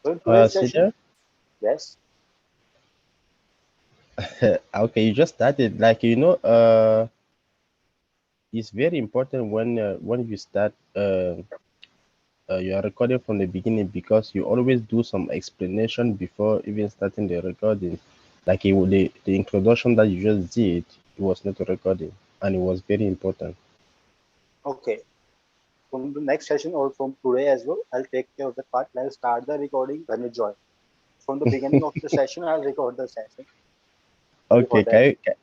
So in today's session, Senior, yes, okay, you just started. It's very important when you start you are recording from the beginning because you always do some explanation before even starting the recording. The introduction that you just did, it was not a recording, and it was very important. okay. From the next session or from today as well, I'll take care of the part. I'll start the recording when you join. From the beginning of the session, I'll record the session. Sorry for Okay, that.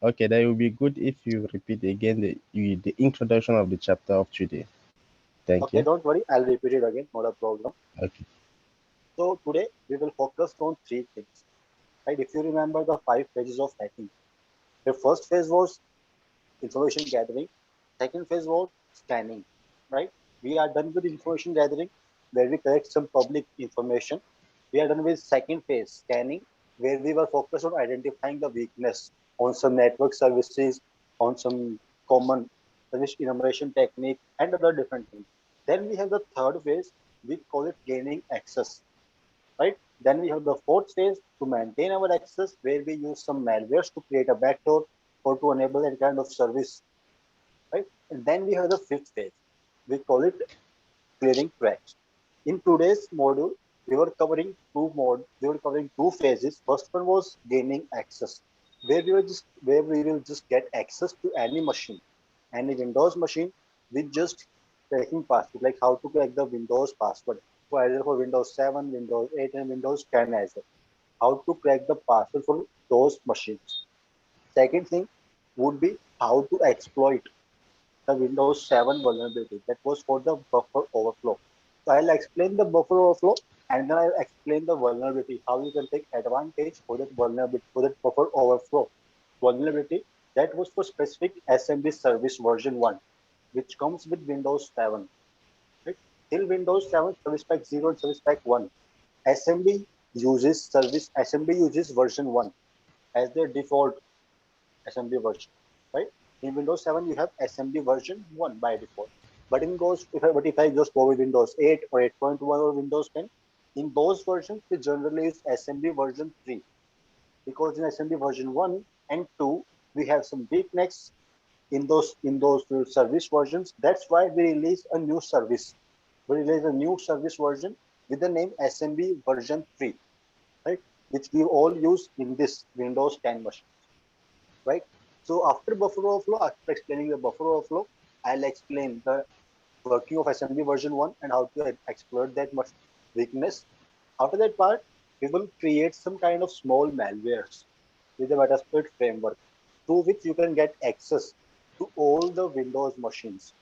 okay, that would be good if you repeat again the introduction of the chapter of today. Thank Okay, you. don't worry, I'll repeat it again, not a problem. Okay. So today we will focus on three things. Right? If you remember the five phases of hacking, the first phase was information gathering, second phase was scanning. Right? We are done with information gathering, where we collect some public information. We are done with second phase, scanning, where we were focused on identifying the weakness on some network services, on some common service enumeration technique, and other different things. Then we have the third phase, we call it gaining access, right? Then we have the fourth phase to maintain our access, where we use some malwares to create a backdoor or to enable that kind of service, right? And then we have the fifth phase. We call it clearing cracks. In today's module, we were covering two phases. First one was gaining access, where we will just get access to any machine, any Windows machine with just cracking password, like how to crack the Windows password for either for Windows 7, Windows 8, and Windows 10 as well. How to crack the password for those machines. Second thing would be how to exploit the Windows 7 vulnerability that was for the buffer overflow. So I'll explain the buffer overflow and then I'll explain the vulnerability, how you can take advantage for that vulnerability, for that buffer overflow vulnerability that was for specific SMB service version 1, which comes with Windows 7. Right? Till Windows 7 Service Pack 0 and Service Pack 1, SMB uses version 1 as their default SMB version, right? In Windows 7, you have SMB version 1 by default. But if I just go with Windows 8 or 8.1 or Windows 10, in those versions, we generally use SMB version 3 because in SMB version 1 and 2, we have some weakness in those service versions. That's why we release a new service. We release a new service version with the name SMB version 3, right? Which we all use in this Windows 10 machine, right? So after buffer overflow, after explaining the buffer overflow, I'll explain the working of SMB version 1 and how to exploit that much weakness. After that part, we will create some kind of small malwares with the Metasploit framework through which you can get access to all the Windows machines.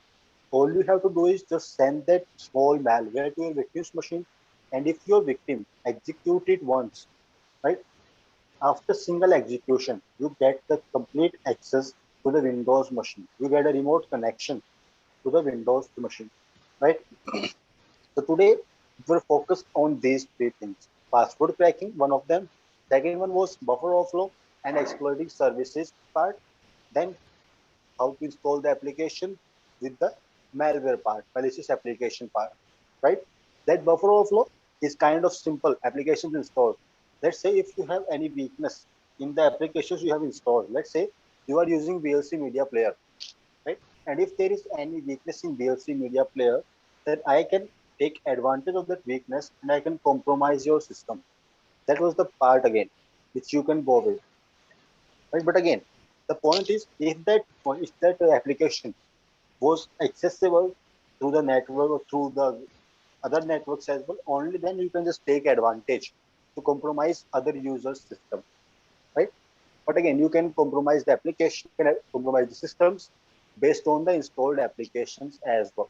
All you have to do is just send that small malware to your victim's machine, and if your victim execute it once, right, after single execution, you get the complete access to the Windows machine. You get a remote connection to the Windows machine, right? So today we're focused on these three things: password cracking, one of them. Second one was buffer overflow and exploiting services part. Then how to install the application with the malware part, malicious application part, right? That buffer overflow is kind of simple applications installed. Let's say if you have any weakness in the applications you have installed, let's say you are using VLC media player, right? And if there is any weakness in VLC media player, then I can take advantage of that weakness and I can compromise your system. That was the part again, which you can go with, right? But again, the point is, if that application was accessible through the network or through the other networks as well, only then you can just take advantage to compromise other users' system, right? But again, you can compromise the application, you can compromise the systems based on the installed applications as well.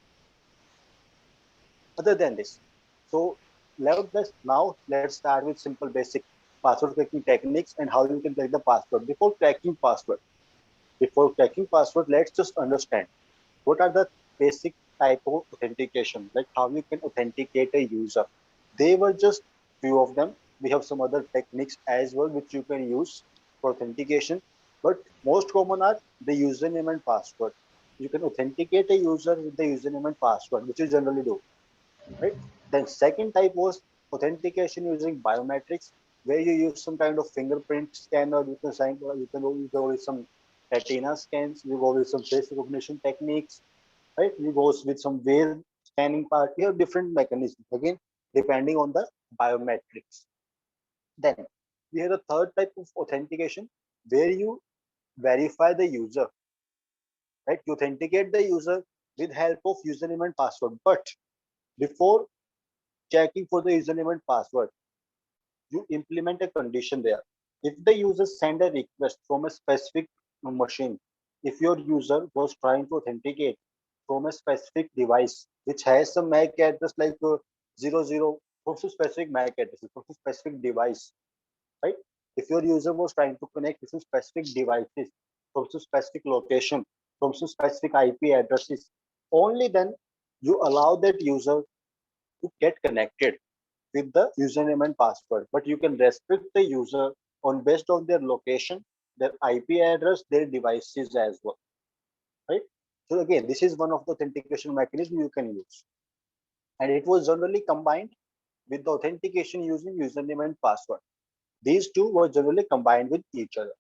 Other than this, so now let's start with simple basic password cracking techniques and how you can crack the password. Before cracking password, let's just understand what are the basic type of authentication, like how you can authenticate a user. They were just few of them. We have some other techniques as well which you can use for authentication, but most common are the username and password. You can authenticate a user with the username and password, which you generally do, right? Then second type was authentication using biometrics, where you use some kind of fingerprint scanner. You can sign, you go with some retina scans. You go with some face recognition techniques, right? You go with some wear scanning part. You have different mechanisms again depending on the biometrics. Then we have the third type of authentication where you verify the user, right? You authenticate the user with help of username and password. But before checking for the username and password, you implement a condition there. If the user send a request from a specific machine, if your user was trying to authenticate from a specific device which has some MAC address like 00 from some specific MAC address, from some specific device, right? If your user was trying to connect with some specific devices from some specific location, from some specific IP addresses, only then you allow that user to get connected with the username and password. But you can restrict the user on based on their location, their IP address, their devices as well, right? So again, this is one of the authentication mechanism you can use, and it was generally combined with the authentication using username and password. These two were generally combined with each other,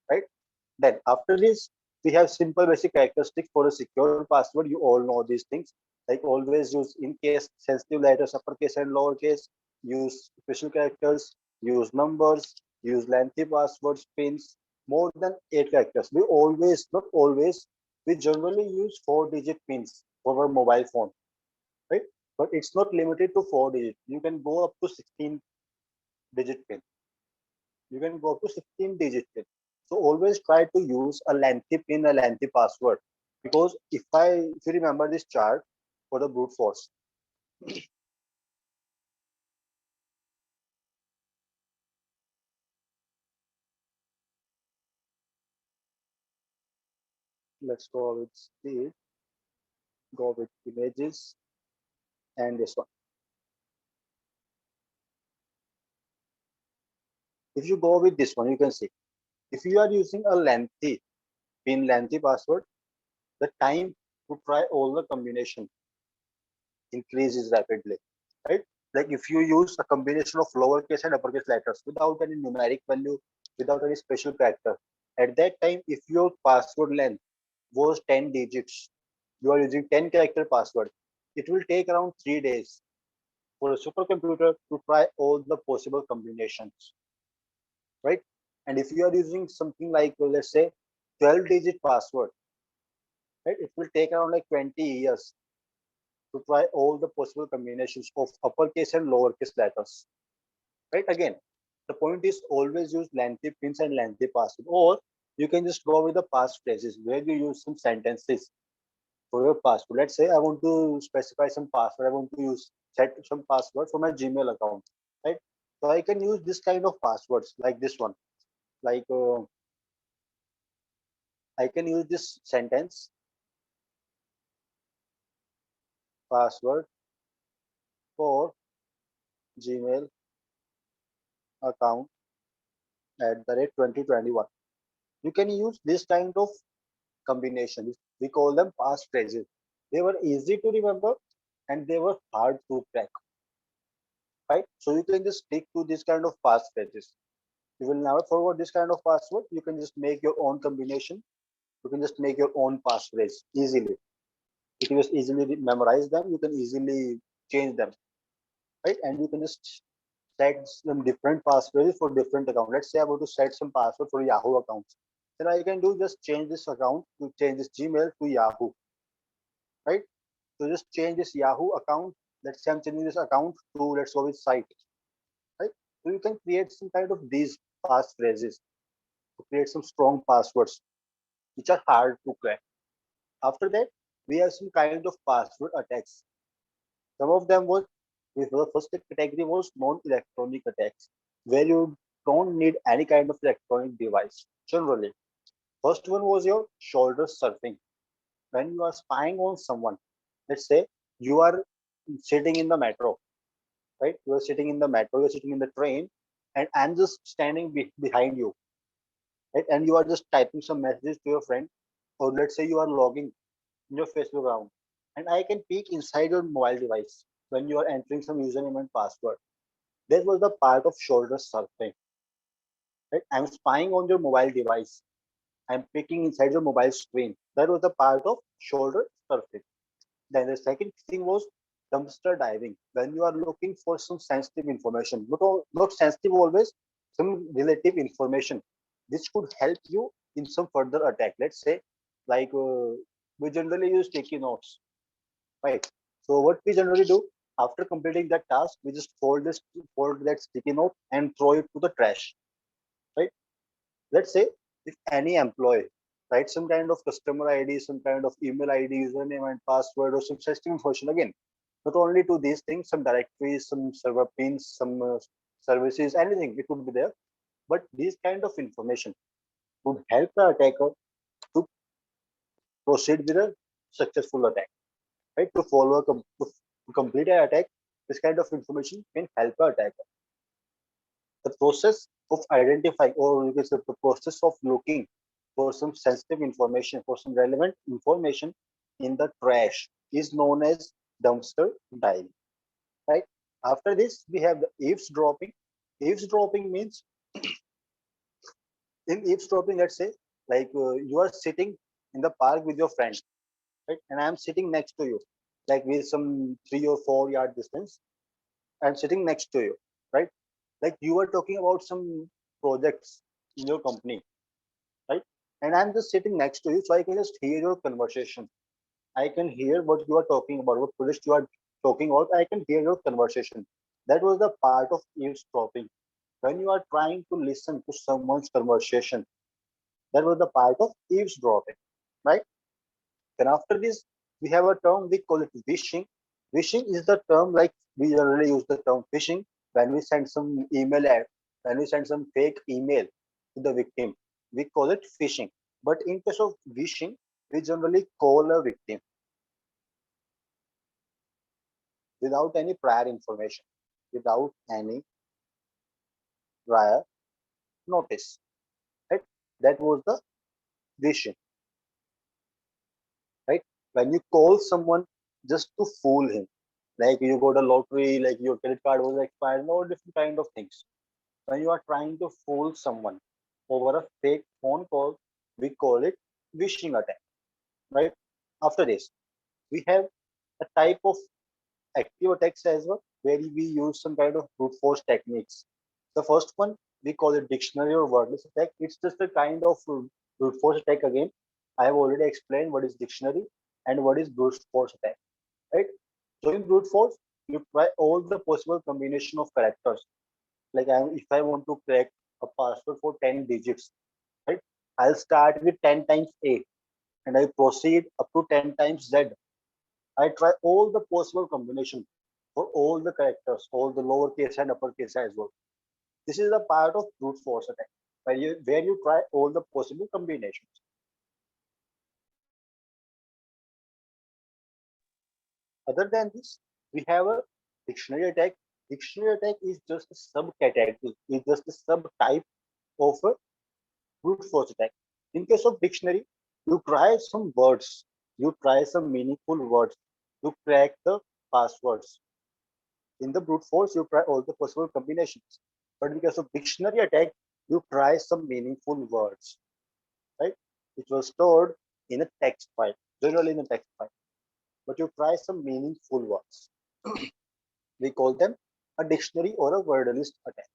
right? Then after this, we have simple basic characteristics for a secure password. You all know these things. Like always use in case sensitive letters, uppercase and lowercase, use special characters, use numbers, use lengthy passwords, pins, more than 8 characters. We always, not always, we generally use 4-digit pins for our mobile phone, right? But it's not limited to 4 digits. You can go up to 16-digit pin. You can go up to 16-digit pin. So always try to use a lengthy pin, a lengthy password. Because if you remember this chart for the brute force, let's go with speed, go with images, and this one. If you go with this one, you can see if you are using a lengthy pin, lengthy password, the time to try all the combination increases rapidly, right? Like if you use a combination of lowercase and uppercase letters without any numeric value, without any special character, at that time, if your password length was 10 digits, you are using 10-character password, it will take around 3 days for a supercomputer to try all the possible combinations, right? And if you are using something like, let's say, 12-digit password, right, it will take around like 20 years to try all the possible combinations of uppercase and lowercase letters, right? Again, the point is always use lengthy pins and lengthy password, or you can just go with the passphrases where you use some sentences for your password. Let's say I want to specify some password. I want to use set some password for my Gmail account, right? So I can use this kind of passwords like this one. Like I can use this sentence password for Gmail account at the rate 2021. You can use this kind of combinations. We call them passphrases. They were easy to remember and they were hard to crack, right? So you can just stick to this kind of passphrases. You will never forward this kind of password. You can just make your own combination. You can just make your own passphrase easily. You can just easily memorize them. You can easily change them, right? And you can just set some different passphrases for different accounts. Let's say I want to set some password for Yahoo accounts. Then I can do just change this account to change this Gmail to Yahoo, right? So just change this Yahoo account. Let's say I'm changing this account to, let's go with site, right? So you can create some kind of these passphrases to create some strong passwords which are hard to crack. After that, we have some kind of password attacks. Some of them was, the first category was non-electronic attacks, where you don't need any kind of electronic device. Generally, first one was your shoulder surfing. When you are spying on someone, let's say you are sitting in the metro, right? You are sitting in the metro, you are sitting in the train, and I'm just standing behind you, right? And you are just typing some messages to your friend, or let's say you are logging in your Facebook account, and I can peek inside your mobile device when you are entering some username and password. That was the part of shoulder surfing. Right? I'm spying on your mobile device. I'm picking inside your mobile screen. That was the part of shoulder surfing. Then the second thing was dumpster diving. When you are looking for some sensitive information, not sensitive always, some relative information, which could help you in some further attack. Let's say, like we generally use sticky notes, right? So what we generally do after completing that task, we just fold that sticky note and throw it to the trash, right? Let's say if any employee writes some kind of customer ID, some kind of email ID, username and password, or some sensitive information, again, not only to these things, some directories, some server pins, some services, anything, it would be there. But these kind of information would help the attacker to proceed with a successful attack, right? To complete an attack, this kind of information can help the attacker. The process of identifying, or you can say the process of looking for some sensitive information, for some relevant information in the trash, is known as dumpster diving, right? After this, we have the eavesdropping. Eavesdropping means, in eavesdropping, let's say, like you are sitting in the park with your friend, right? And I am sitting next to you, like with some 3 or 4 yard distance. I'm sitting next to you, right? Like you are talking about some projects in your company, right? And I'm just sitting next to you, so I can just hear your conversation. I can hear what you are talking about, what project you are talking about. I can hear your conversation. That was the part of eavesdropping. When you are trying to listen to someone's conversation, that was the part of eavesdropping, right? Then after this, we have a term we call it phishing. Phishing is the term, like we generally use the term phishing when we send some email ad, when we send some fake email to the victim. We call it phishing. But in case of phishing, we generally call a victim without any prior information, without any prior notice. Right? That was the phishing. Right? When you call someone just to fool him, like you got a lottery, like your credit card was expired, all different kind of things. When you are trying to fool someone over a fake phone call, we call it phishing attack, right? After this, we have a type of active attacks as well, where we use some kind of brute force techniques. The first one, we call it dictionary or wordless attack. It's just a kind of brute force attack again. I have already explained what is dictionary and what is brute force attack, right? So in brute force, you try all the possible combination of characters. Like if I want to crack a password for 10 digits, right? I'll start with 10 times A and I proceed up to 10 times Z. I try all the possible combination for all the characters, all the lowercase and uppercase as well. This is the part of brute force attack, where you try all the possible combinations. Other than this, we have a dictionary attack. Dictionary attack is just a subcategory, is just a subtype of a brute force attack. In case of dictionary, you try some words, you try some meaningful words to crack the passwords. In the brute force, you try all the possible combinations. But in case of dictionary attack, you try some meaningful words, right? Which was stored in a text file, generally in a text file. But you try some meaningful words. We call them a dictionary or a word list attack.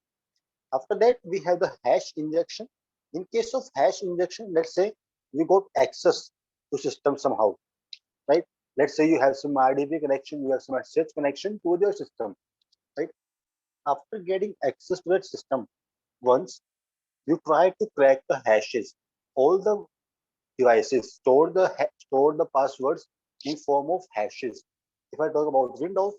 After that, we have the hash injection. In case of hash injection, let's say you got access to system somehow, right? Let's say you have some RDP connection, you have some SSH connection to your system, right? After getting access to that system, once you try to crack the hashes, all the devices store the passwords in form of hashes. If I talk about Windows,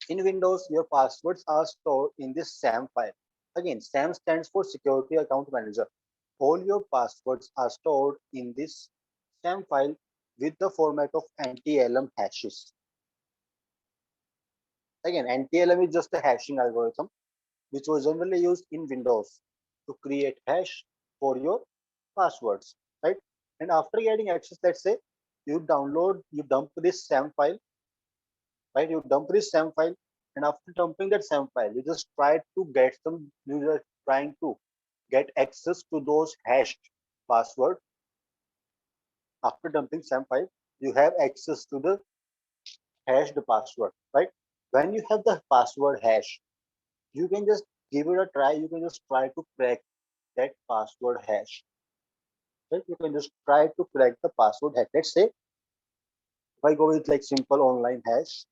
in Windows, your passwords are stored in this SAM file. Again, SAM stands for Security Account Manager. All your passwords are stored in this SAM file with the format of NTLM hashes. Again, NTLM is just a hashing algorithm which was generally used in Windows to create hash for your passwords, right? And after getting access, let's say you dump this SAM file, right? You dump this SAM file And after dumping that SAM file, you just try to get some, you are trying to get access to those hashed password. After dumping SAM file, you have access to the hashed password, right? When you have the password hash, you can just give it a try. You can just try to crack that password hash. Right? You can just try to crack the password hash. Let's say if I go with like simple online hash,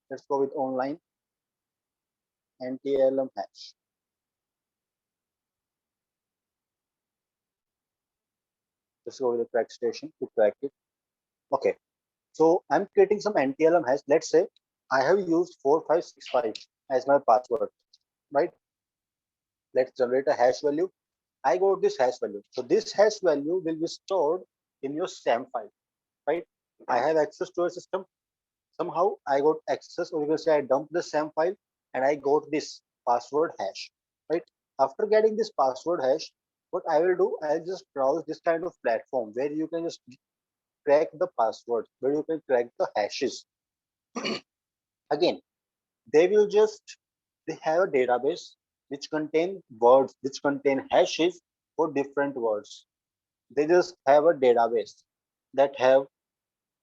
let's go with online NTLM hash. Let's go with the crack station to crack it. Okay. So I'm creating some NTLM hash. Let's say I have used 4565 as my password, right? Let's generate a hash value. I got this hash value. So this hash value will be stored in your SAM file, right? I have access to a system. Somehow I got access, or you can say I dumped the SAM file and I got this password hash, right? After getting this password hash, what I will do, I'll just browse this kind of platform where you can just crack the password, where you can crack the hashes. Again, they will just, they have a database which contain words, which contain hashes for different words. They just have a database that have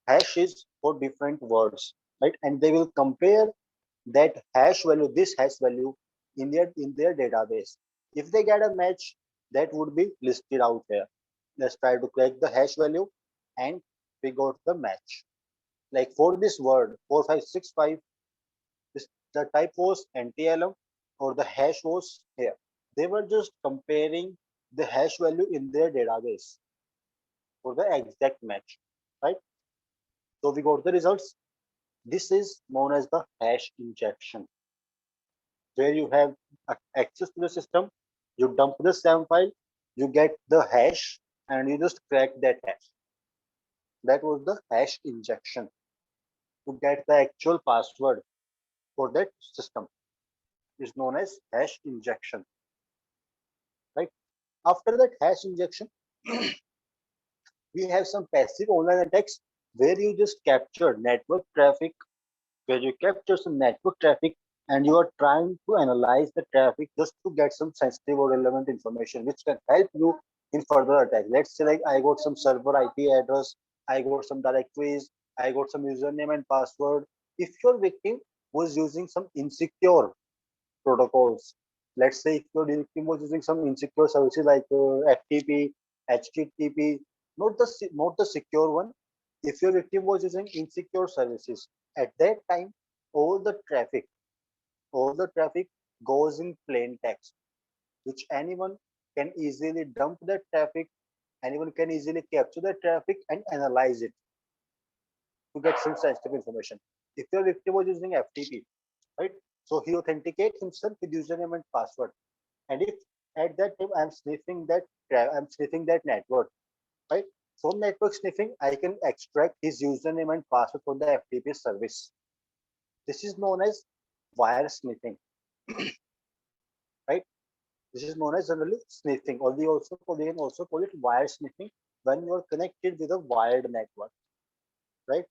hashes for different words, right? And they will compare that hash value, this hash value in their database. If they get a match, that would be listed out here. Let's try to crack the hash value and we got the match. Like for this word 4565, this, the type was NTLM or the hash was here. They were just comparing the hash value in their database for the exact match, right? So we got the results. This is known as the hash injection, where you have access to the system, you dump the SAM file, you get the hash, and you just crack that hash. That was the hash injection to get the actual password for that system. Is known as hash injection, right? After that hash injection, we have some passive online attacks where you just capture network traffic, where you capture some network traffic and you are trying to analyze the traffic just to get some sensitive or relevant information which can help you in further attack. Let's say like I got some server IP address, I got some directories, I got some username and password. If your victim was using some insecure protocols, let's say if your victim was using some insecure services like FTP, HTTP, not the secure one. If your victim was using insecure services, at that time, all the traffic, all the traffic goes in plain text, which anyone can easily dump that traffic. Anyone can easily capture the traffic and analyze it to get some sensitive information. If your victim was using FTP, right? So he authenticate himself with username and password. And if at that time I'm sniffing that network, right? From network sniffing, I can extract his username and password from the FTP service. This is known as wire sniffing, right? This is known as generally sniffing, or we can also call it wire sniffing when you are connected with a wired network, right?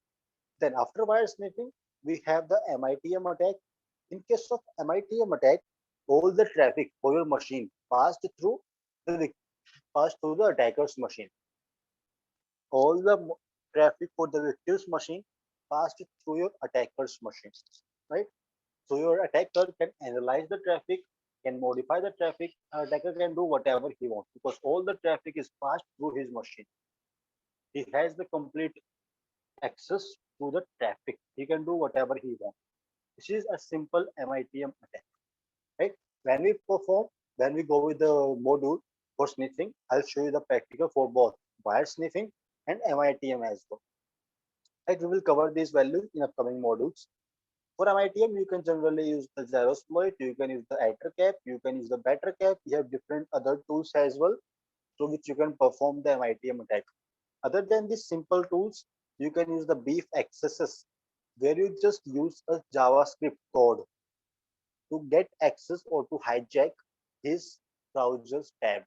Then after wire sniffing, we have the MITM attack. In case of MITM attack, all the traffic for your machine the passed through the attacker's machine. All the traffic for the victim's machine passed through your attacker's machine, right? So your attacker can analyze the traffic, can modify the traffic. Attacker can do whatever he wants because all the traffic is passed through his machine. He has the complete access to the traffic. He can do whatever he wants. This is a simple MITM attack, right? When we perform, when we go with the module for sniffing, I'll show you the practical for both wire sniffing and MITM as well. Right, we will cover these values in upcoming modules. For MITM, you can generally use the Zerosploit, you can use the Ettercap, you can use the BetterCap. You have different other tools as well through which you can perform the MITM attack. Other than these simple tools, you can use the Beef accesses, where you just use a JavaScript code to get access or to hijack his browser's tab.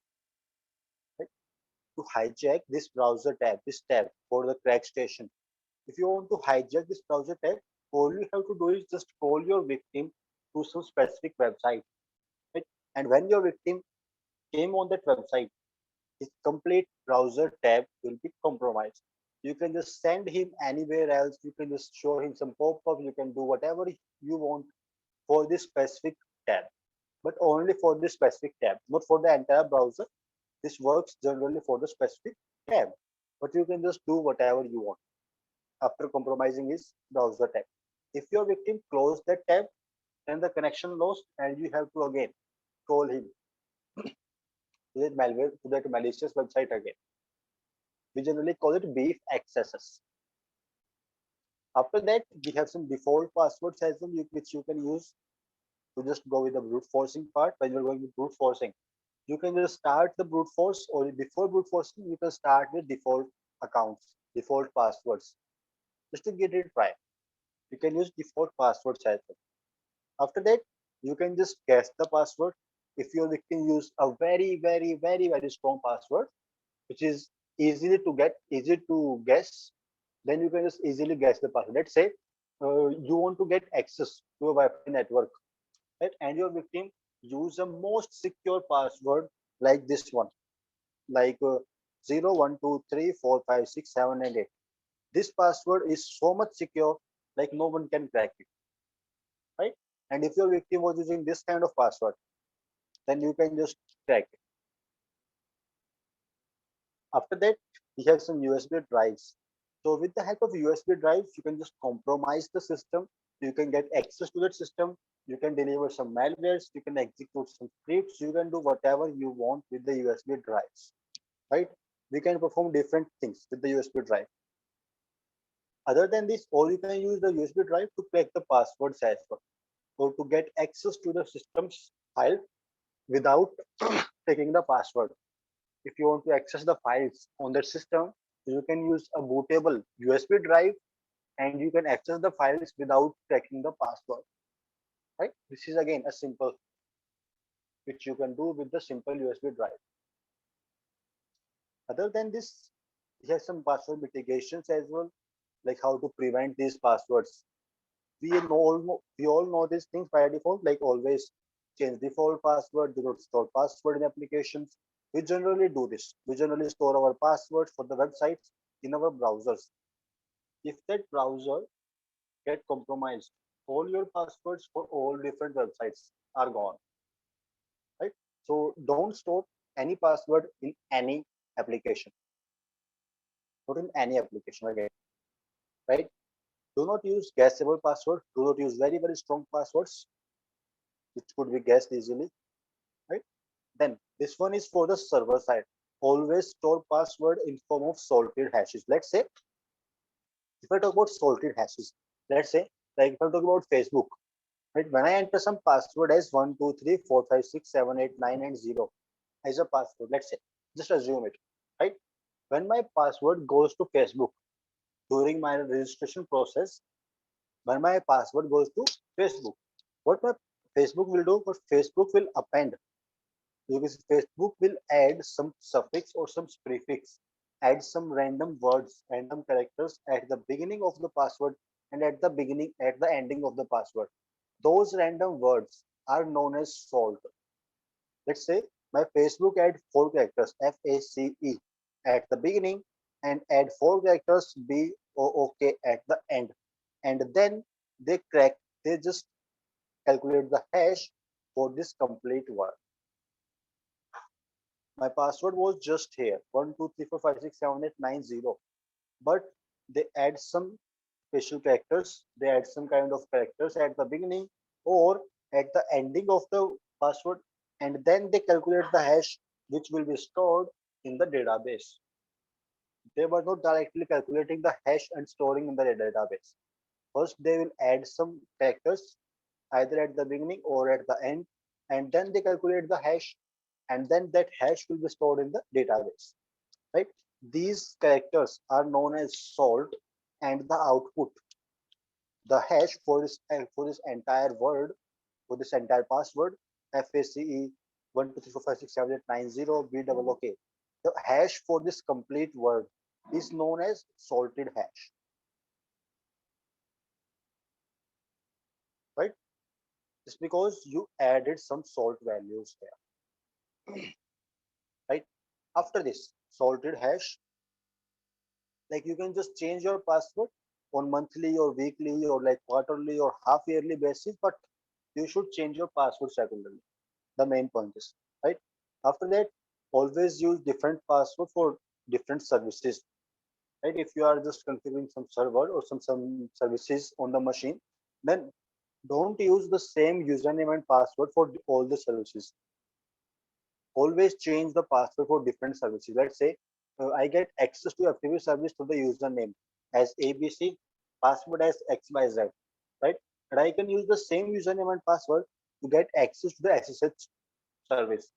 Right? To hijack this browser tab, this tab for the crack station. If you want to hijack this browser tab, all you have to do is just call your victim to some specific website, right? And when your victim came on that website, his complete browser tab will be compromised. You can just send him anywhere else. You can just show him some pop-up. You can do whatever you want for this specific tab, but only for this specific tab, not for the entire browser. This works generally for the specific tab, but you can just do whatever you want after compromising his browser tab. If your victim closed that tab, then the connection lost, and you have to again call him to that malware to that malicious website again. We generally call it beef accesses. After that, we have some default passwords as well, which you can use to just go with the brute forcing part. When you're going with brute forcing, you can just start the brute force, or before brute forcing, you can start with default accounts, default passwords, just to get it right. You can use default passwords as well. After that, you can just guess the password. If your victim use a very strong password, which is easy to guess, then you can just easily guess the password. Let's say you want to get access to a Wi-Fi network, right? And your victim use a most secure password like this one, like 0, 1, 2, 3, 4, 5, 6, 7, and 8. This password is so much secure, like no one can crack it, right? And if your victim was using this kind of password, then you can just crack it. After that, we have some USB drives. So with the help of USB drives, you can just compromise the system. You can get access to that system. You can deliver some malwares. You can execute some scripts. You can do whatever you want with the USB drives, right? We can perform different things with the USB drive. Other than this, or you can use the USB drive to crack the passwords as well, or to get access to the system's file without taking the password. If you want to access the files on that system, you can use a bootable USB drive, and you can access the files without cracking the password. Right? This is again a simple which you can do with the simple USB drive. Other than this, we have some password mitigations as well, like how to prevent these passwords. We all know these things by default, like always change default password, do not store password in applications. We generally do this. We generally store our passwords for the websites in our browsers. If that browser get compromised, all your passwords for all different websites are gone, right? So don't store any password in any application, not in any application again, right? Do not use guessable password. Do not use very strong passwords, which could be guessed easily, right? Then this one is for the server side. Always store password in form of salted hashes. Let's say if I talk about salted hashes, let's say like if I talk about Facebook, right? When I enter some password as 1, 2, 3, 4, 5, 6, 7, 8, 9, and 0 as a password, let's say, just assume it, right? When my password goes to Facebook during my registration process, when my password goes to Facebook, what my Facebook will do, what Facebook will append, because Facebook will add some suffix or some prefix, add some random words, random characters at the beginning of the password and at the ending of the password. Those random words are known as salt. Let's say my Facebook add four characters FACE at the beginning and add four characters BOOK at the end, and then they crack. They just calculate the hash for this complete word. My password was just here 1 2 3 4 5 6 7 8 9 0, but they add some special characters. They add some kind of characters at the beginning or at the ending of the password, and then they calculate the hash which will be stored in the database. They were not directly calculating the hash and storing in the database. First, they will add some characters either at the beginning or at the end, and then they calculate the hash, and then that hash will be stored in the database. Right? These characters are known as salt, and the output, the hash for this entire word, for this entire password, FACE 1 2 3 4 5 6 7 8 9 0 BOOK. The hash for this complete word is known as salted hash. It's because you added some salt values there, right? After this salted hash, like you can just change your password on monthly or weekly or like quarterly or half yearly basis, but you should change your password regularly. The main point is, right? After that, always use different password for different services, right? If you are just configuring some server or some services on the machine, then don't use the same username and password for all the services. Always change the password for different services. Let's say I get access to FTP service to the username as ABC, password as XYZ, right? And I can use the same username and password to get access to the SSH service,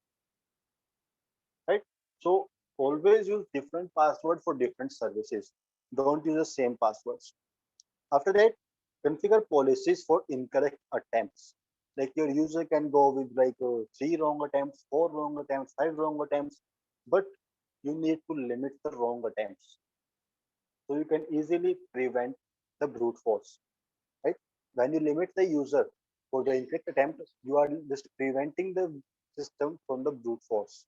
right? So always use different password for different services. Don't use the same passwords. After that, configure policies for incorrect attempts. Like your user can go with like three wrong attempts, four wrong attempts, five wrong attempts, but you need to limit the wrong attempts so you can easily prevent the brute force, right? When you limit the user for the incorrect attempt, you are just preventing the system from the brute force,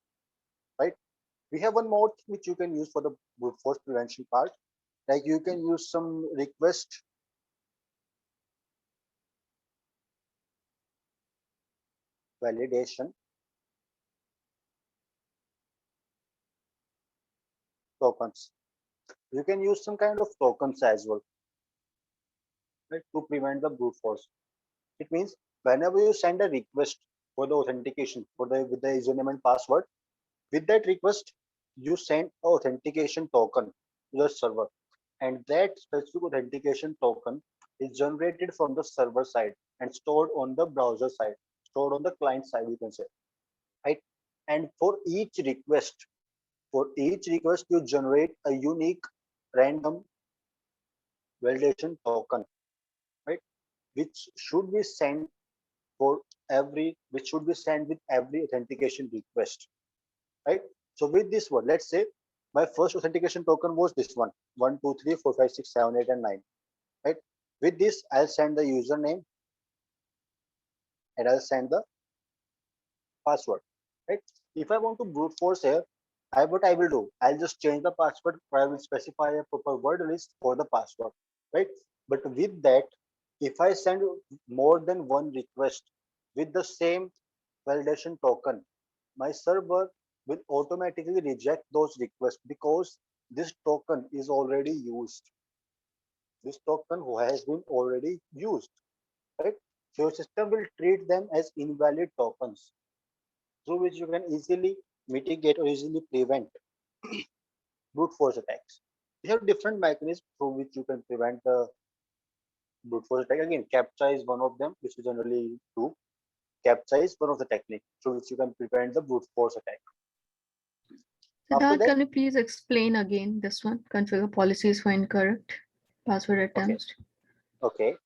right? We have one more thing which you can use for the brute force prevention part. Like you can use some request validation tokens. You can use some kind of tokens as well, right, to prevent the brute force. It means whenever you send a request for the authentication for the with the username and password, with that request you send a authentication token to the server, and that specific authentication token is generated from the server side and stored on the browser side, stored on the client side, you can say, right? And for each request you generate a unique random validation token, right? Which should be sent for which should be sent with every authentication request, right? So with this one, let's say my first authentication token was this one, 1 2 3 4 5 6 7 8 and 9, right? With this, I'll send the username and I'll send the password, right? If I want to brute force here, what I will do, I'll just change the password, or I will specify a proper word list for the password, right? But with that, if I send more than one request with the same validation token, my server will automatically reject those requests because this token is already used. This token who has been already used, right? So your system will treat them as invalid tokens through which you can easily mitigate or easily prevent brute force attacks. We have different mechanisms through which you can prevent the brute force attack. Again, CAPTCHA is one of them, which we generally do. CAPTCHA is one of the techniques through which you can prevent the brute force attack. After Siddharth, that, can you please explain again this one? Configure policies for incorrect password okay, attempts. okay.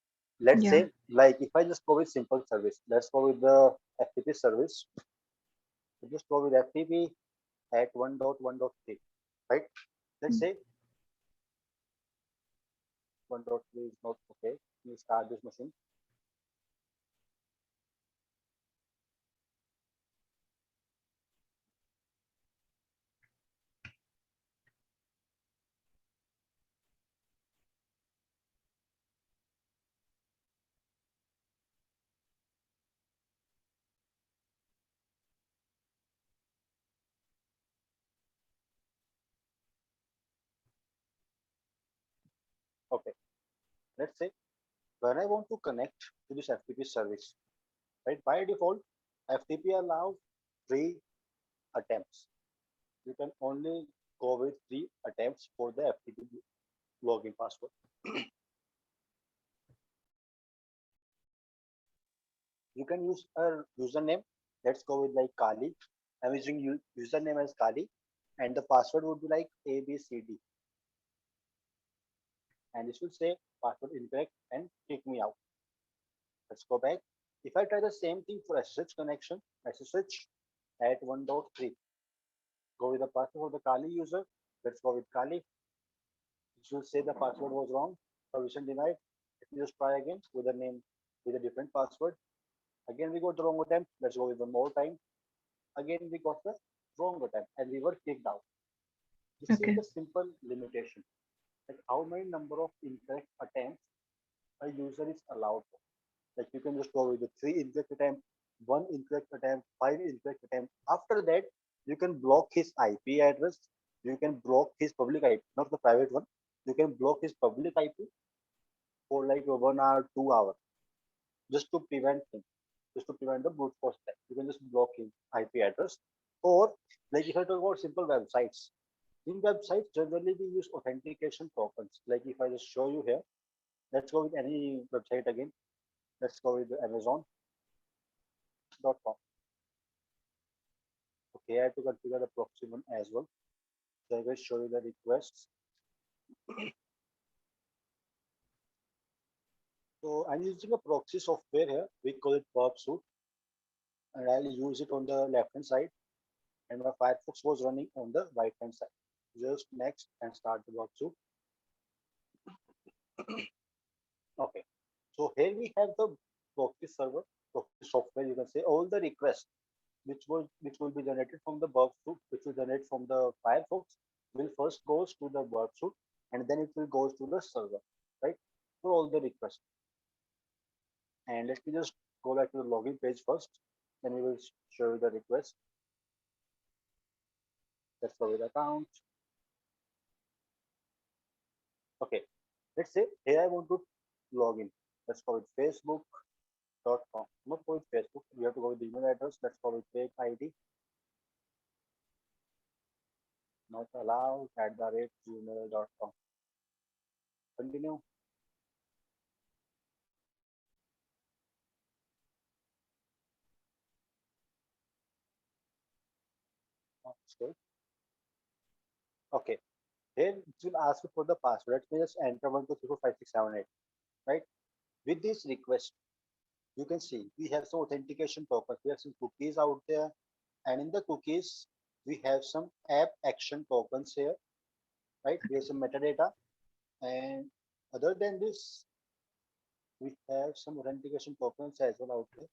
Let's Yeah. say, like, if I just go with simple service, let's go with the FTP service. So just go with FTP at 1.1.3, right? Let's Mm. say 1.3 is not okay. We start this machine. Okay. Let's say when I want to connect to this FTP service, right? By default, FTP allows three attempts. You can only go with three attempts for the FTP login password. You can use a username. Let's go with like Kali. I'm using username as Kali, and the password would be like ABCD, and this will say password incorrect and kick me out. Let's go back. If I try the same thing for SSH connection, SSH at 1.3, go with the password for the Kali user. Let's go with Kali. It should say the password was wrong, permission denied. Let me just try again with a name with a different password. Again, we got the wrong attempt. Let's go with one more time. Again, we got the wrong attempt and we were kicked out. This is Okay. the simple limitation. Like how many number of incorrect attempts a user is allowed for. Like you can just go with the 3 incorrect attempt, 1 incorrect attempt, 5 incorrect attempt. After that, you can block his IP address. You can block his public IP, not the private one. You can block his public IP for like 1 hour, 2 hours, just to prevent him, just to prevent the brute force attack. You can just block his IP address. Or like if I talk about simple websites, in websites generally we use authentication tokens. Like if I just show you here, let's go with any website again. Let's go with Amazon.com. Okay, I have to configure the proxy one as well. So I will show you the requests. So I'm using a proxy software here. We call it Suite, and I'll use it on the left hand side. And my Firefox was running on the right hand side. Just next and start the Suite. Okay. So here we have the proxy server, proxy software. You can say all the requests which will be generated from the suite, which will generate from the Firefox, will first goes to the suite, and then it will goes to the server, right? For all the requests. And let me just go back to the login page first. Then we will show you the request. Let's go with account. Okay. Let's say here I want to log in. Let's go with facebook.com. Not go with Facebook. We have to go with the email address. Let's go with fake ID. Not allowed @gmail.com. Continue. That's good. Okay. Here it will ask you for the password. Let me just enter 1234567 right? With this request, you can see we have some authentication tokens. We have some cookies out there, and in the cookies, we have some app action tokens here, right? We have some metadata, and other than this, we have some authentication tokens as well out there.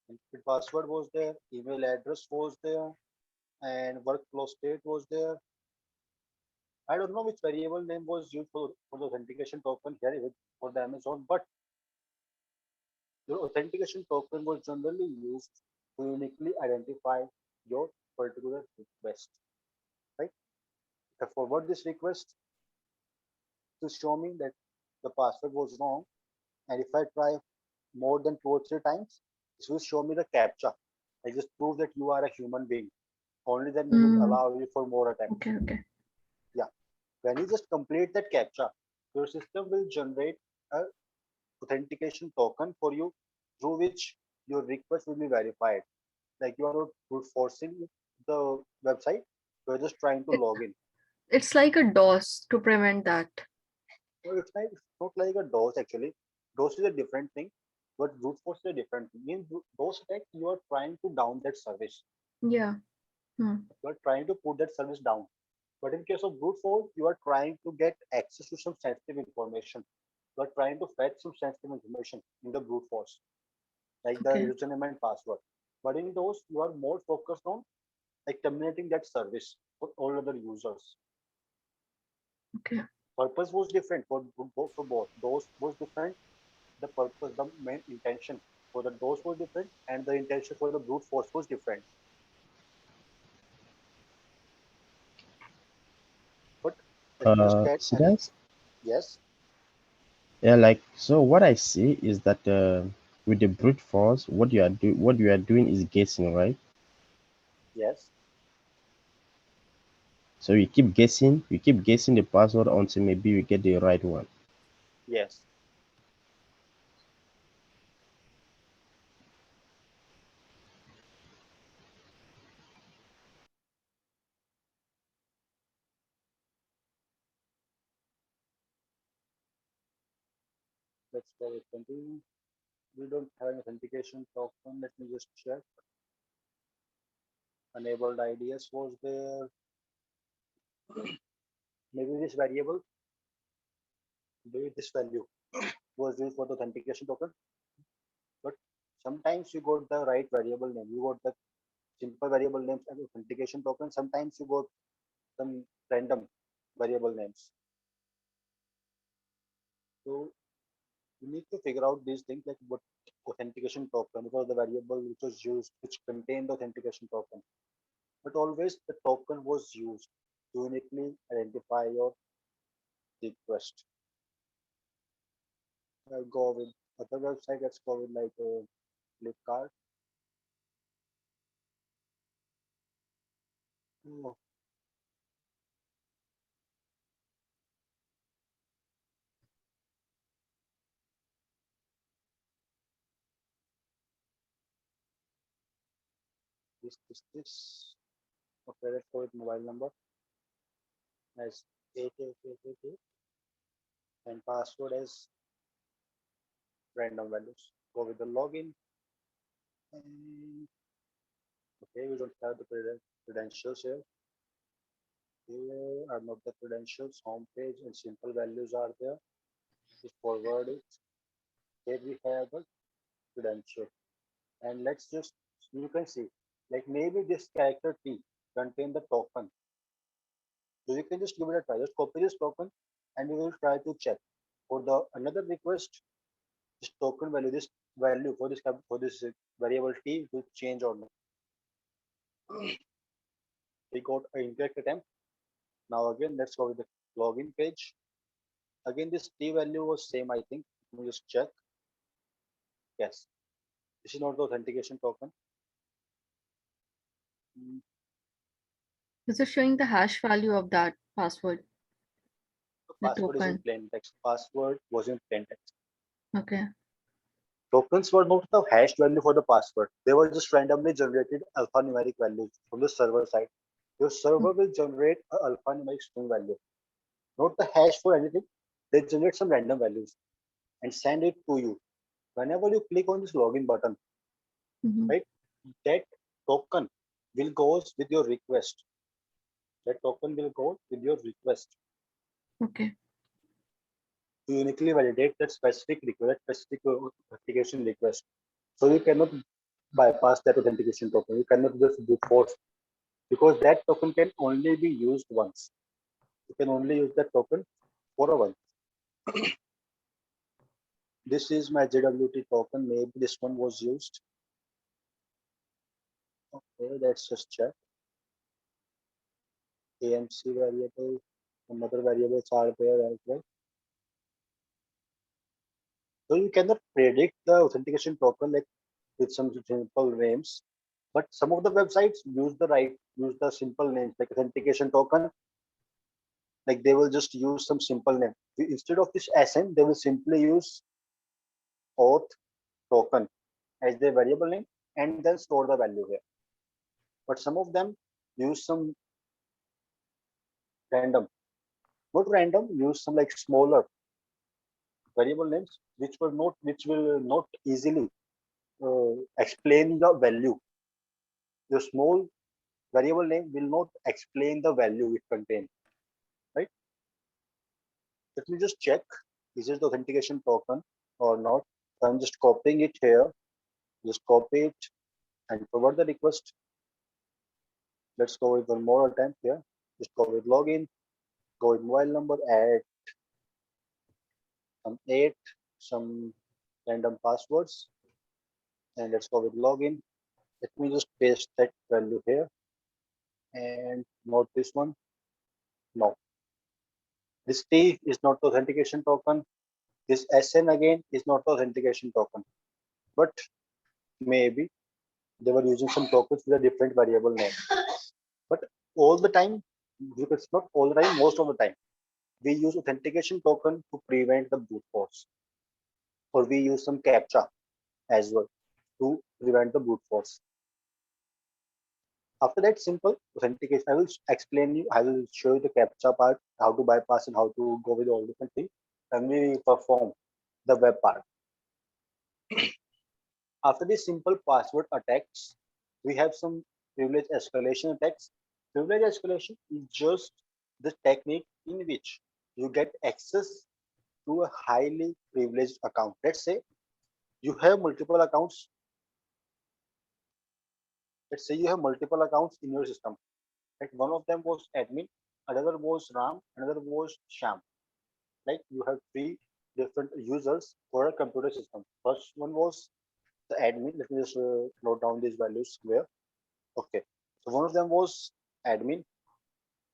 And the password was there, email address was there, and workflow state was there. I don't know which variable name was used for the authentication token here for the Amazon, but your authentication token was generally used to uniquely identify your particular request, right? If I forward this request to show me that the password was wrong, and if I try more than 2 or 3 times, this will show me the captcha. I just prove that you are a human being. Only then we will allow you for more attempts. Okay, okay. Yeah. When you just complete that captcha, your system will generate a authentication token for you through which your request will be verified. Like you are not brute forcing the website, you're just trying to It- log in. It's like a DOS to prevent that. So it's not like a DOS actually. DOS is a different thing, but brute force is a different thing. In DOS attack, you are trying to down that service. Yeah. You are trying to put that service down. But in case of brute force, you are trying to get access to some sensitive information. You are trying to fetch some sensitive information in the brute force, like the Okay. username and password. But in those, you are more focused on like terminating that service for all other users. Okay. Purpose was different for both. Those was different. The purpose, the main intention for the dose was different, and the intention for the brute force was different. But let me just get So an guys, yes, yeah, like so what I see is that with the brute force, what you are doing is guessing, right? yes, So you keep guessing the password until maybe you get the right one. yes. Let's go with continue. We don't have an authentication token. Let me just check. Enabled IDS was there. Maybe this variable, maybe this value was used for the authentication token. But Sometimes you got the right variable name. You got the simple variable names as authentication token. Sometimes you got some random variable names. So you need to figure out these things like what authentication token was the variable which was used, which contained the authentication token. But always the token was used to uniquely identify your request. Go with other website. Let's go with like Flipkart. Oh, this. Okay, let's go with mobile number as 8888 and password as random values. Go with the login. And okay, we don't have the credentials here. Here are not the credentials. Home page and simple values are there. Just forward it. Here we have the credential. And let's just, you can see, like maybe this character T contain the token. So you can just give it a try. Just copy this token and you will try to check. For the another request, this token value, this value for this variable T will change or not. We got an incorrect attempt. Now again, let's go with the login page. Again, this T value was same, I think. Let me just check. Yes, this is not the authentication token. Mm, This is showing the hash value of that password, The the password is in token. plain text. Password was in plain text. Okay. Tokens were not the hashed value for the password. They were just randomly generated alphanumeric values from the server side. Your server will generate an alphanumeric string value, not the hash for anything. They generate some random values and send it to you. Whenever you click on this login button, Mhm. right, that token will go with your request. That token will go with your request Okay. to uniquely validate that specific request, specific authentication request. So you cannot bypass that authentication token. You cannot just brute force because that token can only be used once. You can only use that token for a once. This is my JWT token. Maybe this one was used. Okay, let's just check. AMC variable, some other variables are there as well. So you cannot predict the authentication token like with some simple names, but some of the websites use the simple names like authentication token. Like they will just use some simple name instead of this SN. They will simply use auth token as their variable name and then store the value here. But some of them use some random, not random, use some like smaller variable names which will not easily explain the value. Your small variable name will not explain the value it contains, right? Let me just check, is it the authentication token or not? So I'm just copying it here. Just copy it and forward the request. Let's go with one more attempt here. Just go with login, go with mobile number, add some 8, some random passwords, and let's go with login. Let me just paste that value here and not this one. No, this T is not the authentication token. This SN again is not the authentication token. But maybe they were using some tokens with a different variable name. But all the time, it's not all the time, most of the time, we use authentication token to prevent the brute force, or we use some captcha as well to prevent the brute force. After that simple authentication, I will explain you, I will show you the captcha part, how to bypass and how to go with all different things, and we perform the web part. After these simple password attacks, we have some privilege escalation attacks. Privilege escalation is just the technique in which you get access to a highly privileged account. Let's say you have multiple accounts Let's say you have multiple accounts in your system. Right? One of them was admin, another was Ram, another was Sham. Like you have three different users for a computer system. First one was the admin. Let me just note down these values where. Okay. So one of them was admin,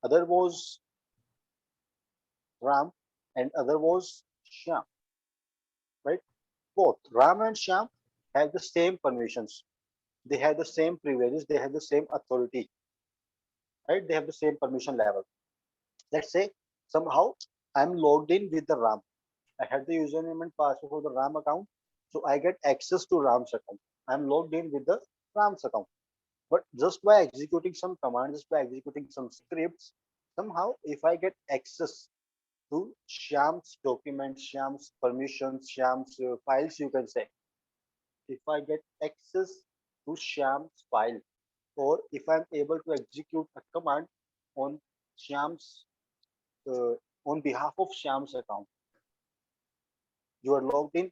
other was Ram, and other was Sham. Right? Both Ram and Sham have the same permissions. They have the same privileges. They have the same authority. Right? They have the same permission level. Let's say somehow I'm logged in with the RAM. I have the username and password for the RAM account. So I get access to RAM's account. I'm logged in with the RAM's account. But just by executing some commands, just by executing some scripts, somehow if I get access to Shyam's documents, Shyam's permissions, Shyam's files, you can say, if I get access to Shyam's file, or if I'm able to execute a command on Shyam's uh, on behalf of Shyam's account, you are logged in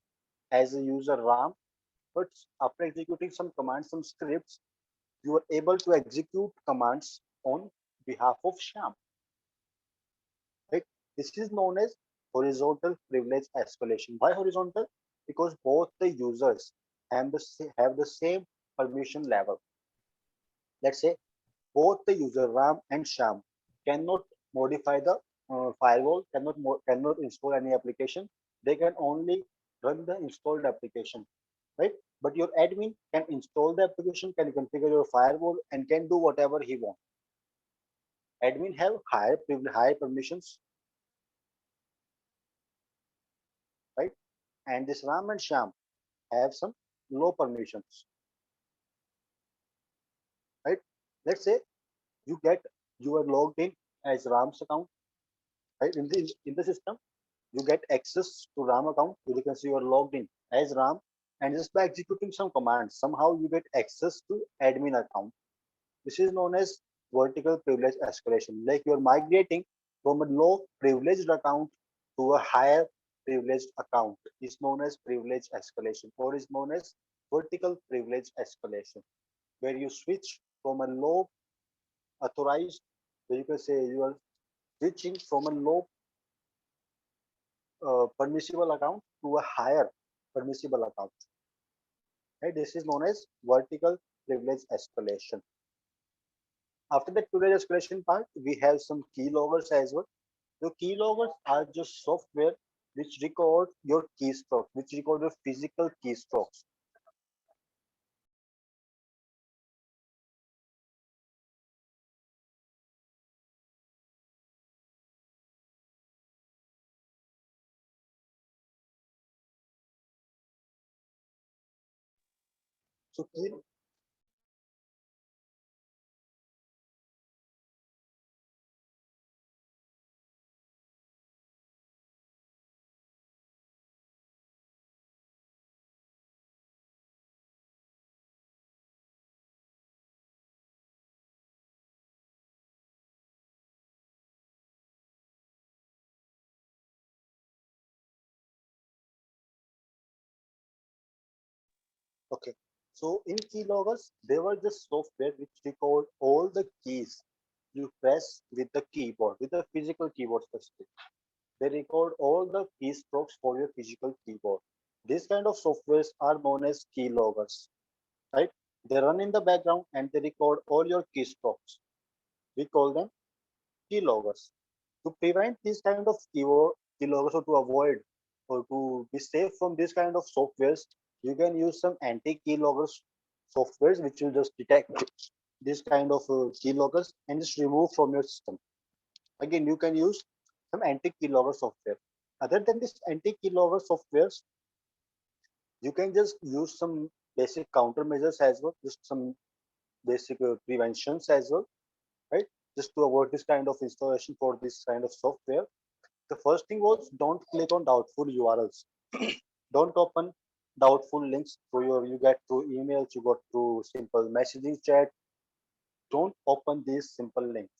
as a user RAM, but after executing some commands, some scripts, you are able to execute commands on behalf of Shyam. Right? This is known as horizontal privilege escalation. Why horizontal? Because both the users have the same permission level. Let's say both the user Ram and Sham cannot modify the firewall, cannot install any application. They can only run the installed application, right? But your admin can install the application, can configure your firewall, and can do whatever he wants. Admin have higher permissions, right? And this Ram and Sham have some low permissions, right? Let's say you are logged in as Ram's account, right? In the system, you get access to RAM account. You can see you are logged in as RAM, and just by executing some commands, somehow you get access to admin account. This is known as vertical privilege escalation. Like you are migrating from a low privileged account to a higher privileged account. Is known as privilege escalation, or is known as vertical privilege escalation, where you switch from a low authorized, so you can say you are switching from a low permissible account to a higher permissible account. Right? This is known as vertical privilege escalation. After the privilege escalation part, we have some keyloggers as well. The keyloggers are just software which record your keystrokes, which record your physical keystrokes. So okay. So in keyloggers, they were just software which record all the keys you press with the keyboard, with the physical keyboard specifically. They record all the keystrokes for your physical keyboard. These kind of softwares are known as keyloggers, right? They run in the background and they record all your keystrokes. We call them keyloggers. To prevent these kind of keyloggers, or to avoid or to be safe from this kind of softwares, you can use some anti-keyloggers softwares which will just detect this kind of keyloggers and just remove from your system. Again, you can use some anti-keylogger software. Other than this anti-keylogger softwares, you can just use some basic countermeasures as well, just some basic preventions as well, right? Just to avoid this kind of installation for this kind of software. The first thing was don't click on doubtful URLs. Don't open doubtful links through you get through emails, you got through simple messaging chat. Don't open these simple links,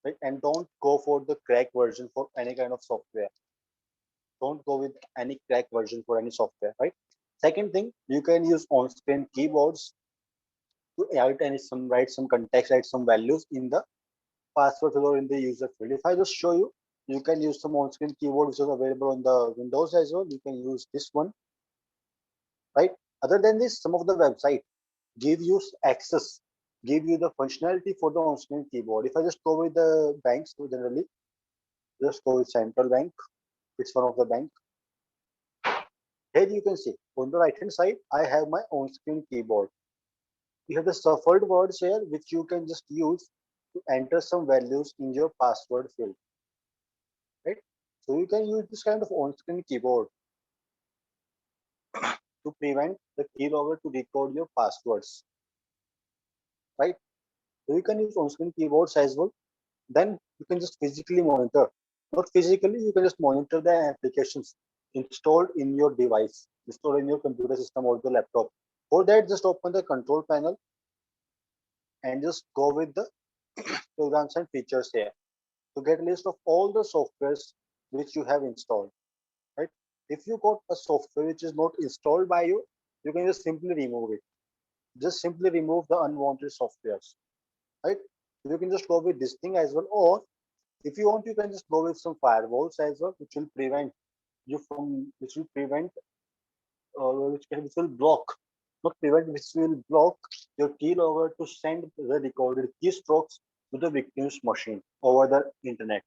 right? And don't go for the crack version for any kind of software. Don't go with any crack version for any software, right? Second thing, you can use on-screen keyboards to write some context, write some values in the password field or in the user field. If I just show you, you can use some on-screen keyboard which is available on the Windows as well. You can use this one, right? Other than this, some of the website give you access, give you the functionality for the on-screen keyboard. If I just go with the banks, so generally, just go with Central Bank. It's one of the bank. Here you can see on the right hand side, I have my on-screen keyboard. You have the shuffled words here, which you can just use to enter some values in your password field, right? So you can use this kind of on-screen keyboard to prevent the keylogger to record your passwords, right? So you can use on-screen keyboards as well. Then you can just physically monitor. Not physically, you can just monitor the applications installed in your device, installed in your computer system or the laptop. For that, just open the control panel and just go with the programs and features here to get a list of all the softwares which you have installed, right? If you got a software which is not installed by you, you can just simply remove it. Just simply remove the unwanted softwares, right? You can just go with this thing as well, or if you want, you can just go with some firewalls as well, which will prevent you from, which will prevent, which will block, not prevent, which will block your keylogger to send the recorded keystrokes to the victim's machine over the internet.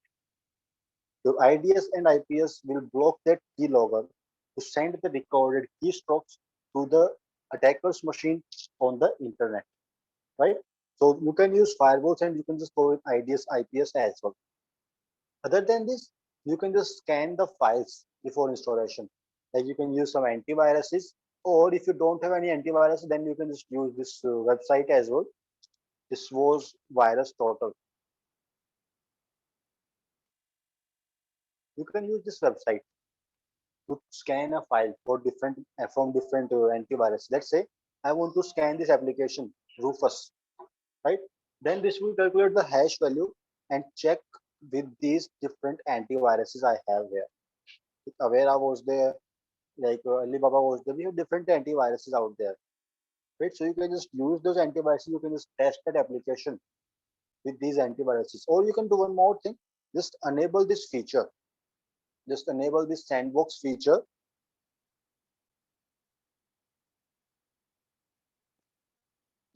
Your IDS and IPS will block that keylogger to send the recorded keystrokes to the attacker's machine on the internet, right? So you can use firewalls and you can just go with IDS, IPS as well. Other than this, you can just scan the files before installation. Like you can use some antiviruses, or if you don't have any antivirus, then you can just use this website as well. This was Virus Total. You can use this website to scan a file for different from different antivirus. Let's say I want to scan this application Rufus, right? Then this will calculate the hash value and check with these different antiviruses I have here. Avera was there, like Alibaba was there. We have different antiviruses out there, right? So you can just use those antiviruses. You can just test that application with these antiviruses, or you can do one more thing. Just enable this feature. Just enable this sandbox feature.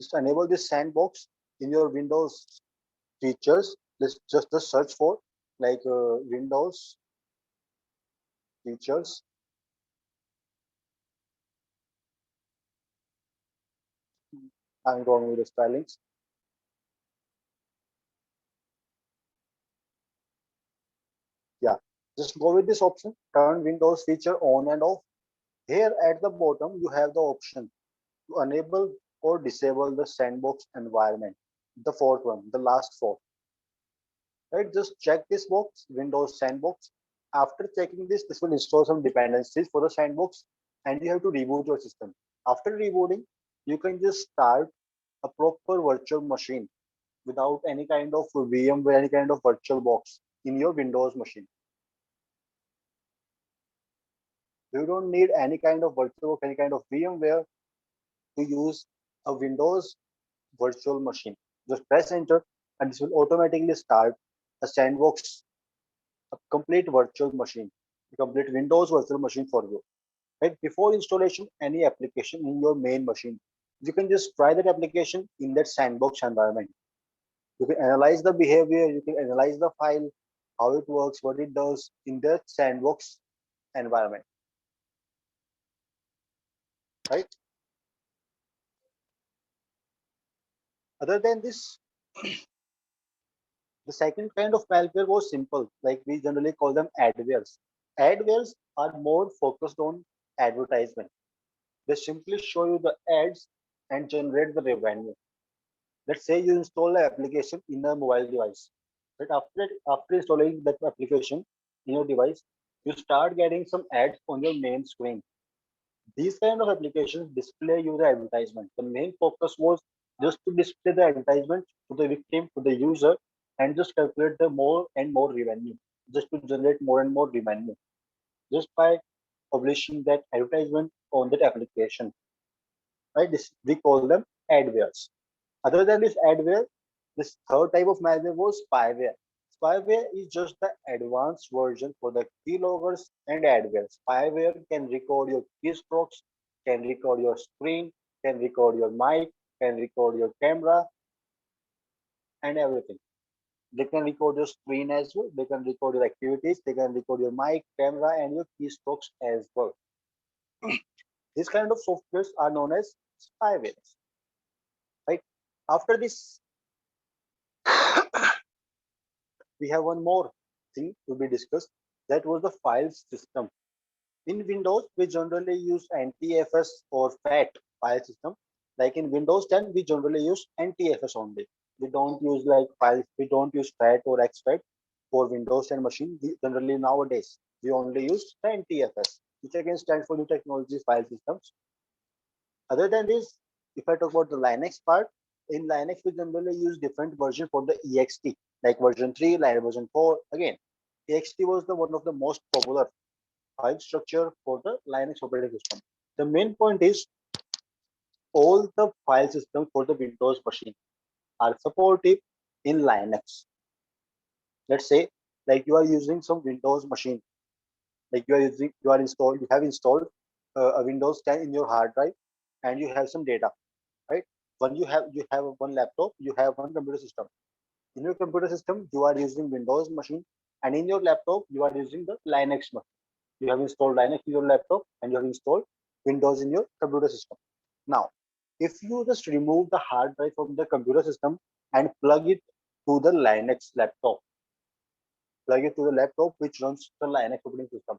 Just enable this sandbox in your Windows features. Let's just search for like Windows features. I'm going with the spellings. Yeah, just go with this option. Turn Windows feature on and off. Here at the bottom, you have the option to enable or disable the sandbox environment. The fourth one, the last four. Right, just check this box, Windows Sandbox. After checking this will install some dependencies for the sandbox and you have to reboot your system. After rebooting, you can just start a proper virtual machine without any kind of VM or any kind of virtual box in your Windows machine. You don't need any kind of virtual, any kind of VMware to use a Windows virtual machine. Just press enter and this will automatically start a sandbox, a complete virtual machine, a complete Windows virtual machine for you. Right before installation, any application in your main machine, you can just try that application in that sandbox environment. You can analyze the behavior, you can analyze the file, how it works, what it does in the sandbox environment. Right. Other than this, the second kind of malware was simple, like we generally call them adwares. Adwares are more focused on advertisement. They simply show you the ads and generate the revenue. Let's say you install an application in a mobile device. But after installing that application in your device, you start getting some ads on your main screen. These kind of applications display you the advertisement. The main focus was just to display the advertisement to the victim, to the user, and just calculate the more and more revenue, just to generate more and more revenue, just by publishing that advertisement on that application. Right? This we call them adwares. Other than this adware, this third type of malware was spyware. Spyware is just the advanced version for the keyloggers and adware. Spyware can record your keystrokes, can record your screen, can record your mic, can record your camera, and everything. They can record your screen as well. They can record your activities. They can record your mic, camera, and your keystrokes as well. These kind of softwares are known as spywares, right? After this, we have one more thing to be discussed. That was the file system. In Windows, we generally use NTFS or FAT file system. Like in Windows 10, we generally use NTFS only. We don't use like files. We don't use FAT or exFAT for Windows 10 machine. We generally nowadays we only use the NTFS, which again stands for New Technology File Systems. Other than this, if I talk about the Linux part, in Linux we generally use different version for the EXT, like version 3, like version 4. Again, EXT was the one of the most popular file structure for the Linux operating system. The main point is all the file systems for the Windows machine are supportive in Linux. Let's say like you are using some Windows machine, like you have installed a Windows 10 in your hard drive, and you have some data, right? When you have one laptop, you have one computer system. In your computer system, you are using Windows machine, and in your laptop, you are using the Linux machine. You have installed Linux in your laptop, and you have installed Windows in your computer system. Now, if you just remove the hard drive from the computer system and plug it to the Linux laptop, plug it to the laptop which runs the Linux operating system,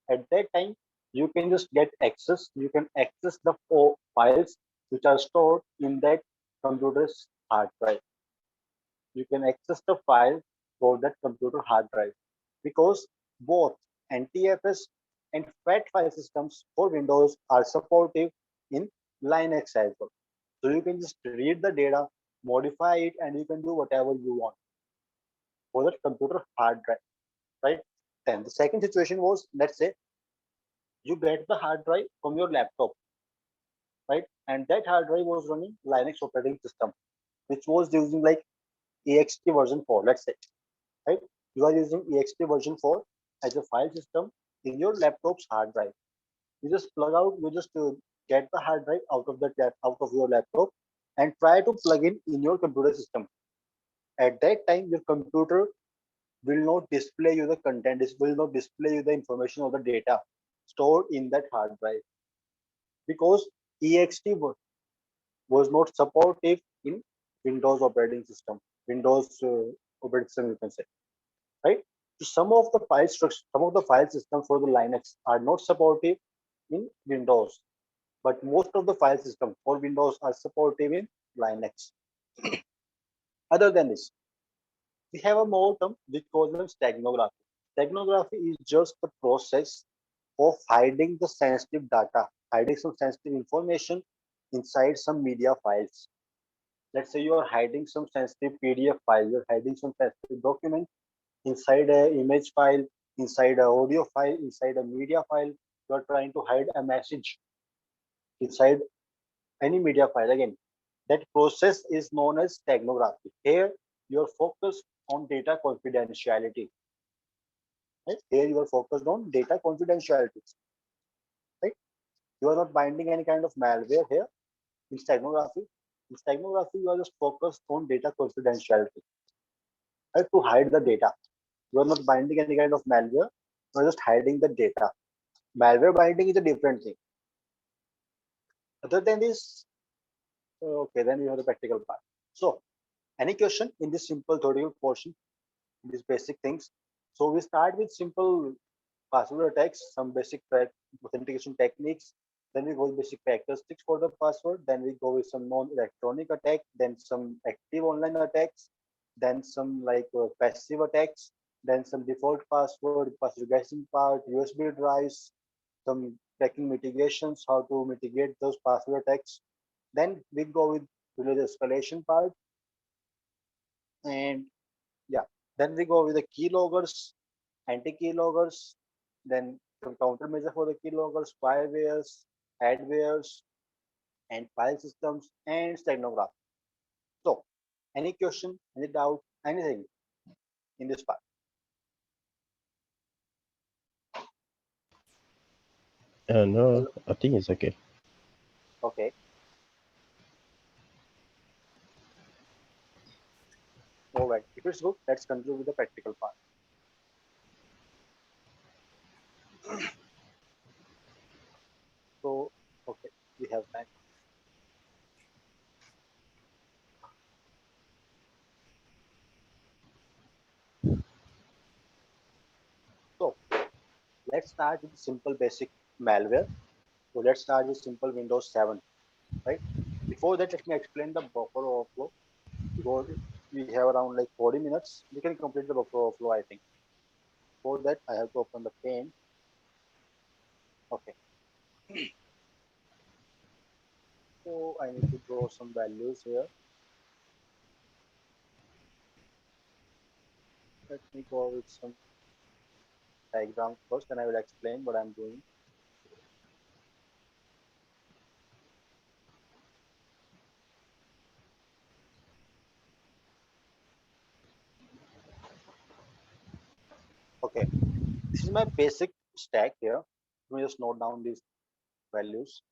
at that time you can just get access. You can access the files which are stored in that computer's hard drive. You can access the file for that computer hard drive because both NTFS and FAT file systems for Windows are supportive in Linux as well. So you can just read the data, modify it, and you can do whatever you want for that computer hard drive, right? Then the second situation was, let's say you get the hard drive from your laptop, right? And that hard drive was running Linux operating system, which was using like EXT version 4, let's say, right? You are using EXT version 4 as a file system in your laptop's hard drive. You just get the hard drive out of your laptop and try to plug in your computer system. At that time, your computer will not display you the content. It will not display you the information or the data stored in that hard drive because EXT was not supportive in Windows operating system, Windows operating system, you can say, right? So some of the file systems for the Linux are not supportive in Windows, but most of the file systems for Windows are supportive in Linux. Other than this, we have a more term which calls them steganography. Steganography is just the process of hiding the sensitive data, hiding some sensitive information inside some media files. Let's say you are hiding some sensitive PDF file, you're hiding some sensitive document inside a image file, inside a audio file, inside a media file. You're trying to hide a message inside any media file. Again, that process is known as steganography. Here, you're focused on data confidentiality. Right? Here, you are focused on data confidentiality. Right? You are not binding any kind of malware here in steganography. In steganography, you are just focused on data confidentiality, right? To hide the data. You are not binding any kind of malware. You are just hiding the data. Malware binding is a different thing. Other than this, okay, then we have the practical part. So, any question in this simple theoretical portion, these basic things? So we start with simple password attacks, some basic authentication techniques. Then we go with basic characteristics for the password. Then we go with some non-electronic attack. Then some active online attacks. Then some like passive attacks. Then some default password, password guessing part, USB drives, some cracking mitigations, how to mitigate those password attacks. Then we go with the escalation part, and yeah, then we go with the keyloggers, anti-keyloggers, then some countermeasure for the keyloggers, spywares, adwares, and file systems, and steganography. Any question, any doubt, anything in this part? No, I think it's okay. Okay. All right. If it's good, let's continue with the practical part. So, okay, we have that. So, let's start with simple basic malware. So, let's start with simple Windows 7, right? Before that, let me explain the buffer overflow because we have around like 40 minutes. We can complete the buffer overflow, I think. For that, I have to open the pane. Okay. So, I need to draw some values here. Let me go with some diagrams first, and I will explain what I'm doing. Okay, this is my basic stack here. Let me just note down these values.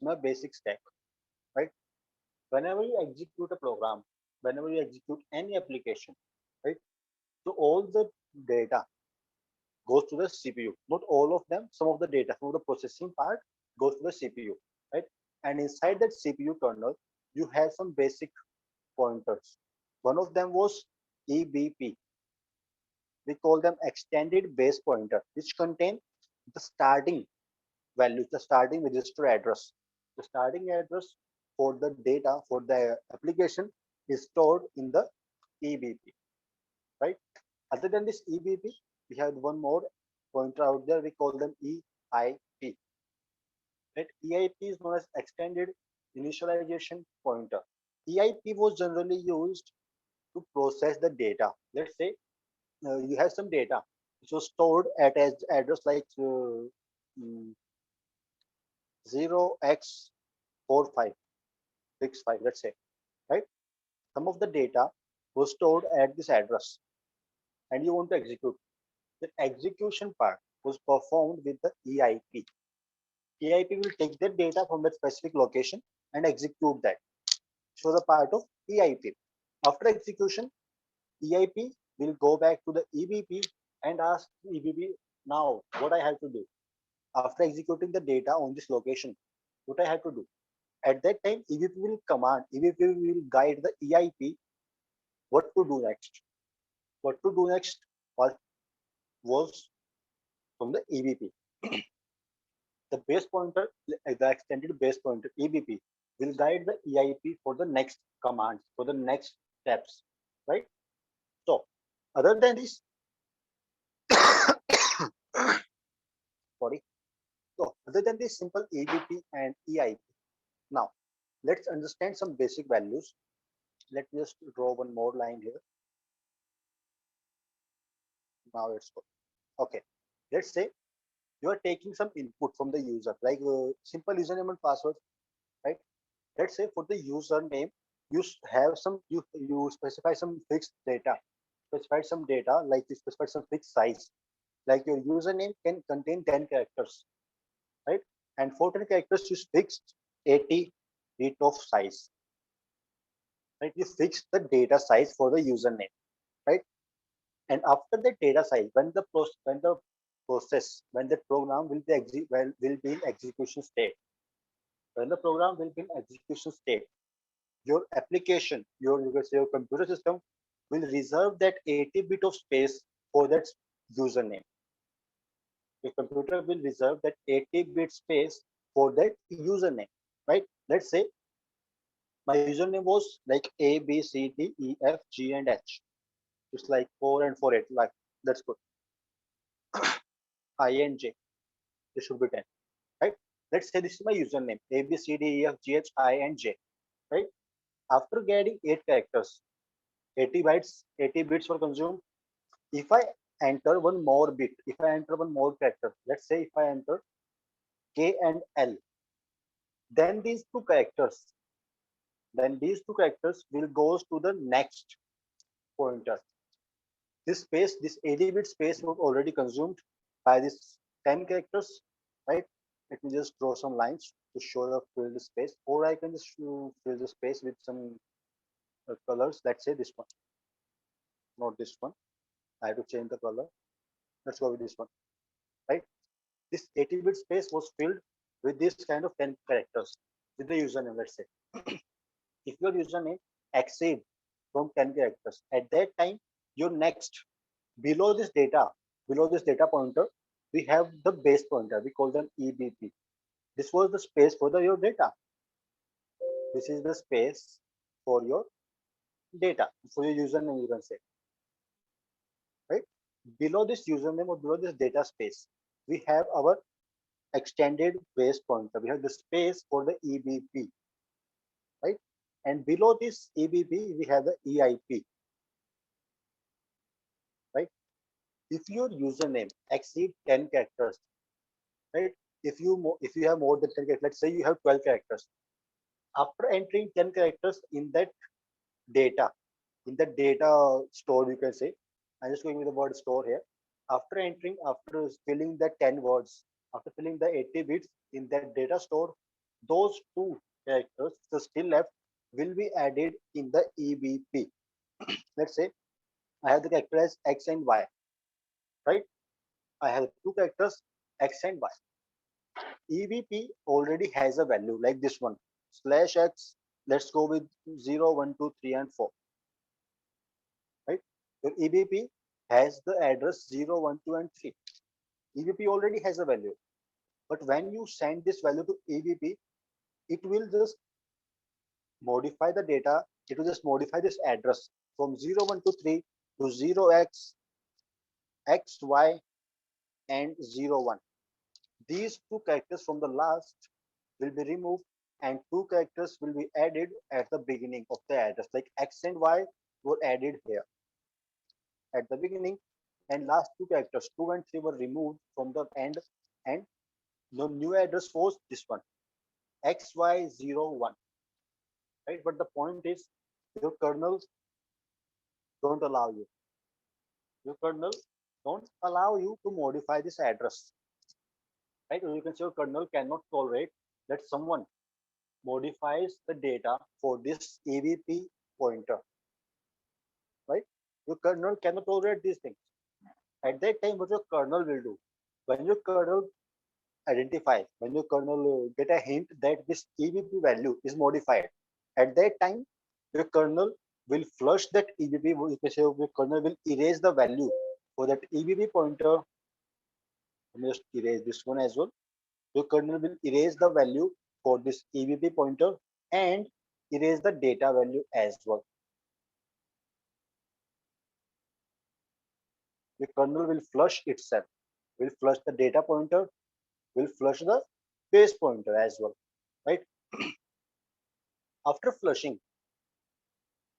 My basic stack, right? Whenever you execute a program, whenever you execute any application, right? So all the data goes to the CPU. Not all of them, some of the data, some of the processing part goes to the CPU, right? And inside that CPU kernel, you have some basic pointers. One of them was EBP. We call them extended base pointer, which contain the starting values, the starting register address. The starting address for the data for the application is stored in the EBP, right? Other than this EBP, we have one more pointer out there. We call them EIP. Right? EIP is known as extended initialization pointer. EIP was generally used to process the data. Let's say you have some data which was stored at an address like 0x4565, let's say, right? Some of the data was stored at this address and you want to execute. The execution part was performed with the EIP. EIP will take the data from that specific location and execute that. So the part of EIP. After execution, EIP will go back to the EBP and ask EBP, now what I have to do. After executing the data on this location, what I have to do. At that time, EBP will command, EBP will guide the EIP what to do next. What to do next was from the EBP. The base pointer, the extended base pointer, EBP, will guide the EIP for the next commands, for the next steps, right? So, other than this, sorry. So, other than this simple EBP and EIP, now let's understand some basic values. Let me just draw one more line here. Now it's good. Okay. Let's say you are taking some input from the user, like simple username and password, right? Let's say for the username, you have some you specify some fixed data, specify some data like you specify some fixed size, like your username can contain 10 characters, right? And for 10 characters, you fixed 80 bit of size, right? You fix the data size for the username, right? And after the data size, when the program will be will be in execution state, when the program will be in execution state, your application, you can say your computer system will reserve that 80 bit of space for that username. Your computer will reserve that 80 bit space for that username, right? Let's say my username was like A, B, C, D, E, F, G, and H. It's like 4 and 4, 8. Like, that's good. I and J. This should be 10, right? Let's say this is my username A, B, C, D, E, F, G, H, I, and J, right? After getting 8 characters, 80 bytes, 80 bits were consumed. If I enter one more bit, if I enter one more character, let's say if I enter K and L, then these two characters then these two characters will goes to the next pointer. This space, this 80-bit space was already consumed by this 10 characters, right? Let me just draw some lines to show the fill the space, or I can just fill the space with some colors. Let's say this one, not this one. I have to change the color. Let's go with this one, right? This 80-bit space was filled with this kind of 10 characters with the username, let's say. If your username exceed from 10 characters, at that time, your next, below this data pointer, we have the base pointer. We call them EBP. This was the space for your data. This is the space for your data, for your username, you can say, right? Below this username or below this data space, we have our extended base pointer. We have the space for the EBP, right? And below this EBP, we have the EIP, right? If your username exceed 10 characters, right? If you have more than 10 characters, let's say you have 12 characters. After entering 10 characters in that data, in the data store, you can say, I'm just going with the word store here. After filling the 10 words, after filling the 80 bits in that data store, those two characters, the still left, will be added in the EBP. Let's say I have the character as X and Y, right? I have two characters, X and Y. EBP already has a value like this one, /X, let's go with 0, 1, 2, 3, and 4, right? Your EBP has the address 0, 1, 2, and 3. EBP already has a value. But when you send this value to EBP, it will just modify the data. It will just modify this address from 0, 1, 2, 3 to 0x, xy, and 0, 1. These two characters from the last will be removed and two characters will be added at the beginning of the address. Like x and y were added here at the beginning, and last two characters 2 and 3 were removed from the end, and the new address was this one, xy01, right? But the point is, your kernel don't allow you. Your kernel don't allow you to modify this address, right? Or you can say your kernel cannot tolerate that someone modifies the data for this EBP pointer, right? Your kernel cannot tolerate these things. At that time, what your kernel will do, when your kernel when your kernel get a hint that this EBP value is modified, at that time, your kernel will flush that EBP. You can say your kernel will erase the value for that EBP pointer. Let me just erase this one as well. Your kernel will erase the value for this EBP pointer and erase the data value as well. The kernel will flush itself, will flush the data pointer, will flush the base pointer as well, right? After flushing,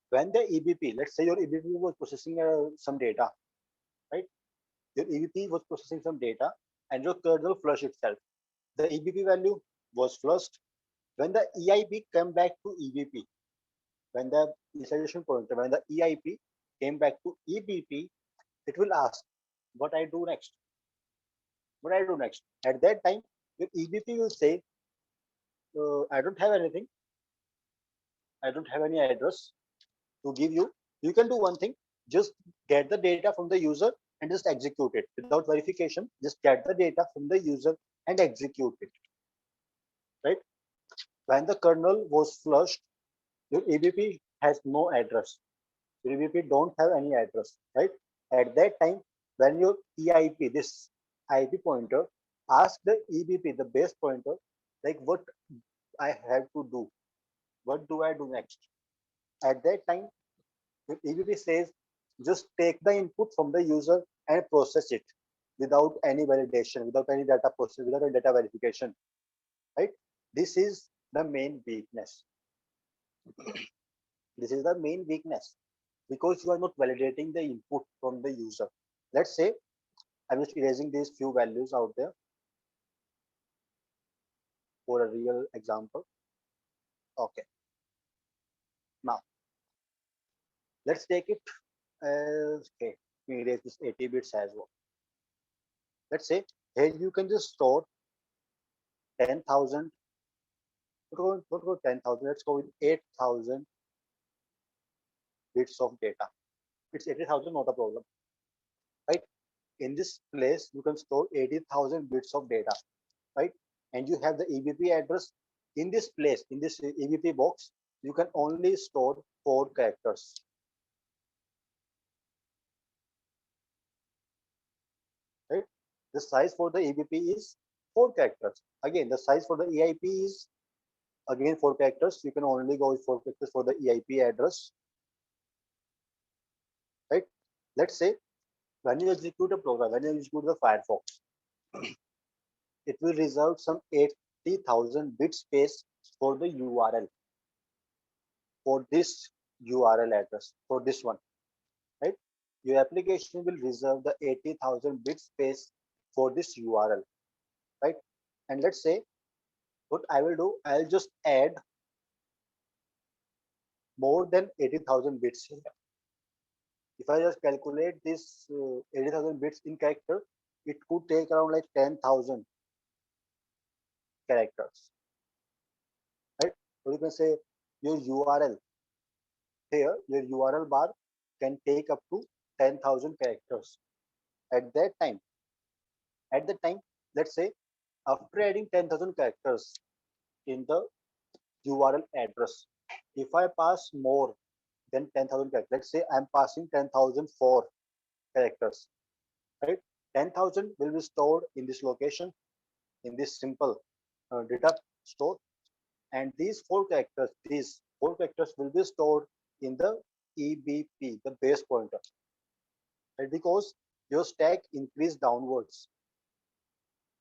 when the EBP, let's say your EBP was processing some data, right? Your EBP was processing some data and your kernel flushed itself. The EBP value was flushed. When the EIP came back to EBP, when the initialization pointer, when the EIP came back to EBP, it will ask what I do next. What I do next. At that time, your EBP will say, I don't have anything. I don't have any address to give you. You can do one thing, just get the data from the user and just execute it without verification. Just get the data from the user and execute it, right? When the kernel was flushed, your EBP has no address. Your EBP don't have any address, right? At that time, when your EIP, this IP pointer, ask the EBP, the base pointer, like what I have to do, what do I do next? At that time, your EBP says, just take the input from the user and process it without any validation, without any data process, without any data verification, right? This is the main weakness. This is the main weakness because you are not validating the input from the user. Let's say I'm just erasing these few values out there for a real example. Okay. Now, let's take it as, okay, we erase this 80 bits as well. Let's say here you can just store 10,000, don't go 10,000, let's go with 8,000 bits of data. It's 80,000, not a problem, right? In this place, you can store 80,000 bits of data, right? And you have the EBP address. In this place, in this EBP box, you can only store 4 characters. Right? The size for the EBP is 4 characters. Again, the size for the EIP is again 4 characters. You can only go with 4 characters for the EIP address. Right? Let's say when you execute a program, when you execute the Firefox, it will reserve some 80,000 bit space for the URL, for this URL address, for this one, right? Your application will reserve the 80,000 bit space for this URL, right? And let's say what I will do, I'll just add more than 80,000 bits here. If I just calculate this 80,000 bits in character, it could take around like 10,000 characters, right? So you can say your URL here, your URL bar can take up to 10,000 characters. At that time, let's say after adding 10,000 characters in the URL address, if I pass more than 10,000 characters, let's say I'm passing 10,004 characters, right? 10,000 will be stored in this location, in this simple data store, and these 4 characters will be stored in the EBP, the base pointer, right? Because your stack increased downwards.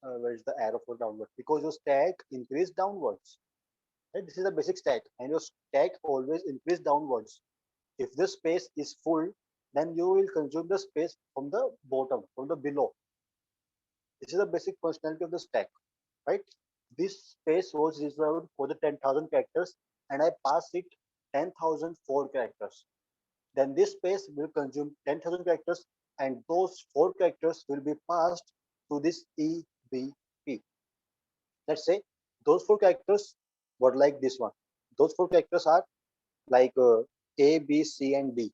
Where is the arrow for downwards? Because your stack increased downwards. Right? This is a basic stack, and your stack always increase downwards. If the space is full, then you will consume the space from the bottom, from the below. This is the basic functionality of the stack, right? This space was reserved for the 10,000 characters, and I pass it 10,004 characters. Then this space will consume 10,000 characters, and those 4 characters will be passed to this EBP. Let's say those 4 characters were like this one. Those 4 characters are like A, B, C, and D,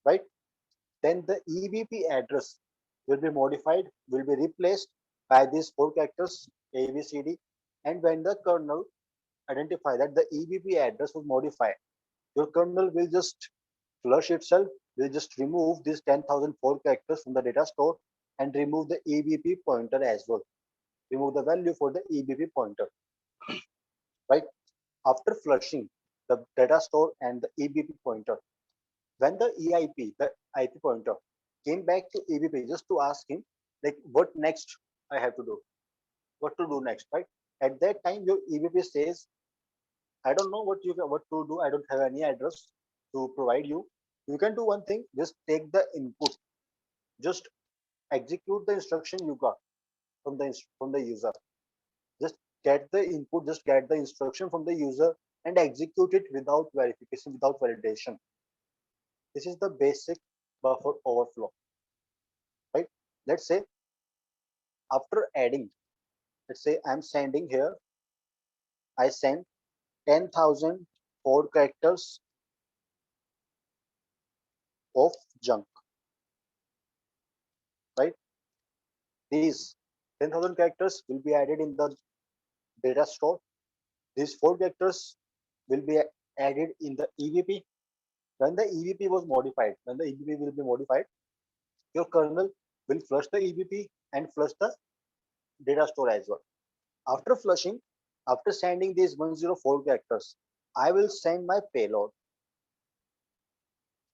right? Then the EBP address will be modified, will be replaced by these 4 characters A, B, C, D. And when the kernel identify that the EBP address was modified, your kernel will just flush itself, will just remove these 10,004 characters from the data store and remove the EBP pointer as well. Remove the value for the EBP pointer, right? After flushing the data store and the EBP pointer, when the EIP, the IP pointer, came back to EBP just to ask him, like, what next I have to do, what to do next, right? At that time, your EBP says, I don't know what to do. I don't have any address to provide you. You can do one thing, just take the input, just execute the instruction you got from the user. Just get the input, just get the instruction from the user and execute it without verification, without validation. This is the basic buffer overflow, right? Let's say after adding, let's say I'm sending here, I send 10,004 characters of junk, right? These 10,000 characters will be added in the data store. These 4 characters will be added in the EBP. When the EBP was modified, when the EBP will be modified, your kernel will flush the EBP and flush the data store as well. After flushing, after sending these 104 characters, I will send my payload.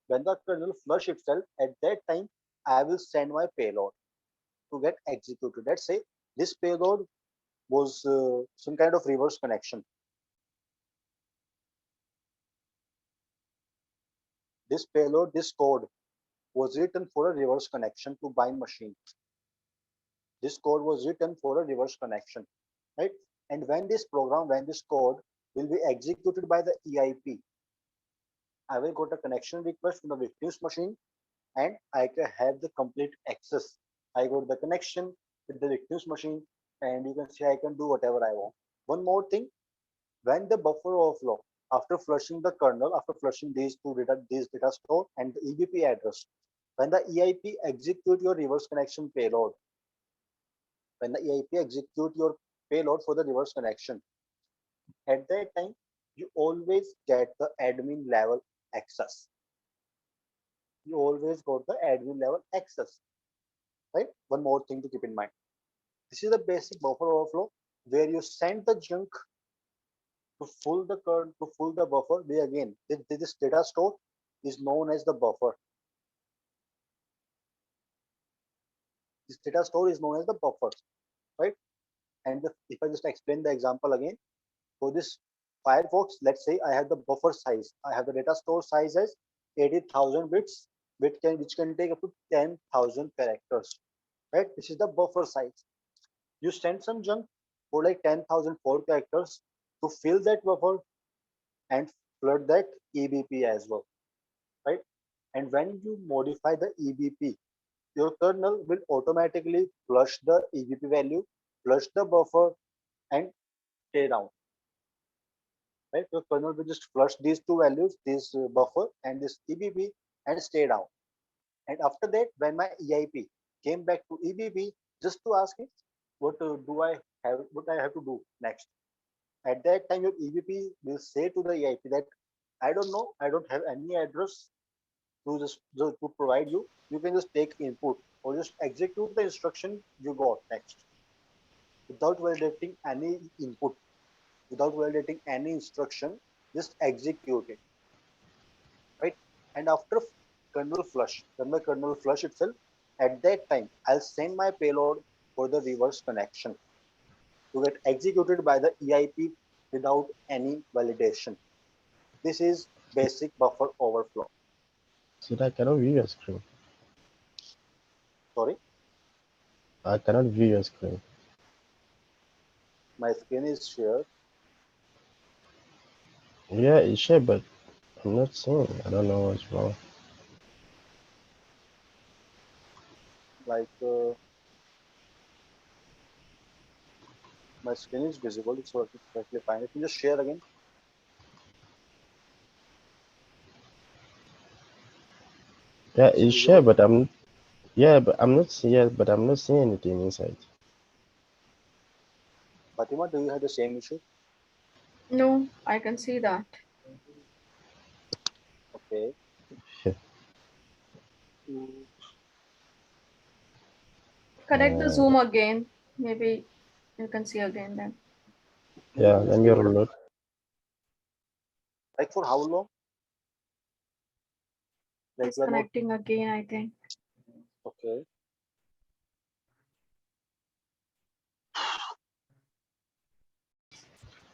When the kernel flush itself, at that time, I will send my payload to get executed. Let's say this payload was some kind of reverse connection. This payload, this code was written for a reverse connection to bind machine. This code was written for a reverse connection, right? And when this program, when this code will be executed by the EIP, I will got a connection request from the victim's machine, and I can have the complete access. I got the connection with the victim's machine, and you can see I can do whatever I want. One more thing, when the buffer overflow, after flushing the kernel, after flushing these data store and the EBP address, when the EIP execute your reverse connection payload, when the EIP execute your payload for the reverse connection, at that time you always get the admin level access. You always got the admin level access, right? One more thing to keep in mind. This is the basic buffer overflow where you send the junk to full the current to full the buffer. Where again, this data store is known as the buffer. This data store is known as the buffer, right? And if I just explain the example again, for this Firefox, let's say I have the buffer size. I have the data store size as 80,000 bits, which can take up to 10,000 characters, right? This is the buffer size. You send some junk for like 10,004 characters to fill that buffer and flood that EBP as well, right? And when you modify the EBP, your kernel will automatically flush the EBP value, flush the buffer, and stay down, right? Your kernel will just flush these two values, this buffer and this EBP, and stay down. And after that, when my EIP came back to EBP, just to ask it, what I have to do next? At that time, your EBP will say to the EIP that I don't know, I don't have any address to provide you. You can just take input or just execute the instruction you got next without validating any input, without validating any instruction. Just execute it, right? And after when the kernel flush itself, at that time, I'll send my payload for the reverse connection to get executed by the EIP without any validation. This is basic buffer overflow. So that I cannot view your screen. Sorry, I cannot view your screen. my screen is shared. Yeah, it's shared, but I'm not seeing. I don't know what's wrong. Like my screen is visible. It's working perfectly fine. Let me just share again. Yeah, Is it it's shared, visible? but I'm not seeing. Yeah, but I'm not seeing anything inside. Fatima, do you have the same issue? No, I can see that. Okay. Yeah. Mm, Connect the Uh, Zoom again. Maybe you can see again then. yeah, I'm let just me doing it. reload. Like for how long? Like It's you are not connecting again, I think. okay.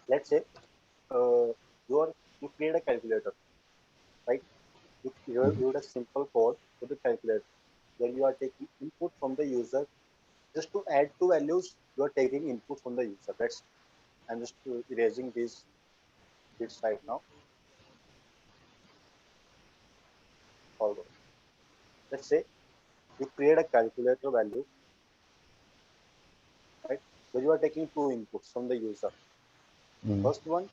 Let's say you create a calculator, right? You wrote a simple code for the calculator where you are taking input from the user just to add two values. You are taking input from the user. I'm just erasing these bits right now. Hold on. Let's say you create a calculator value, right? Where you are taking two inputs from the user. Mm. First one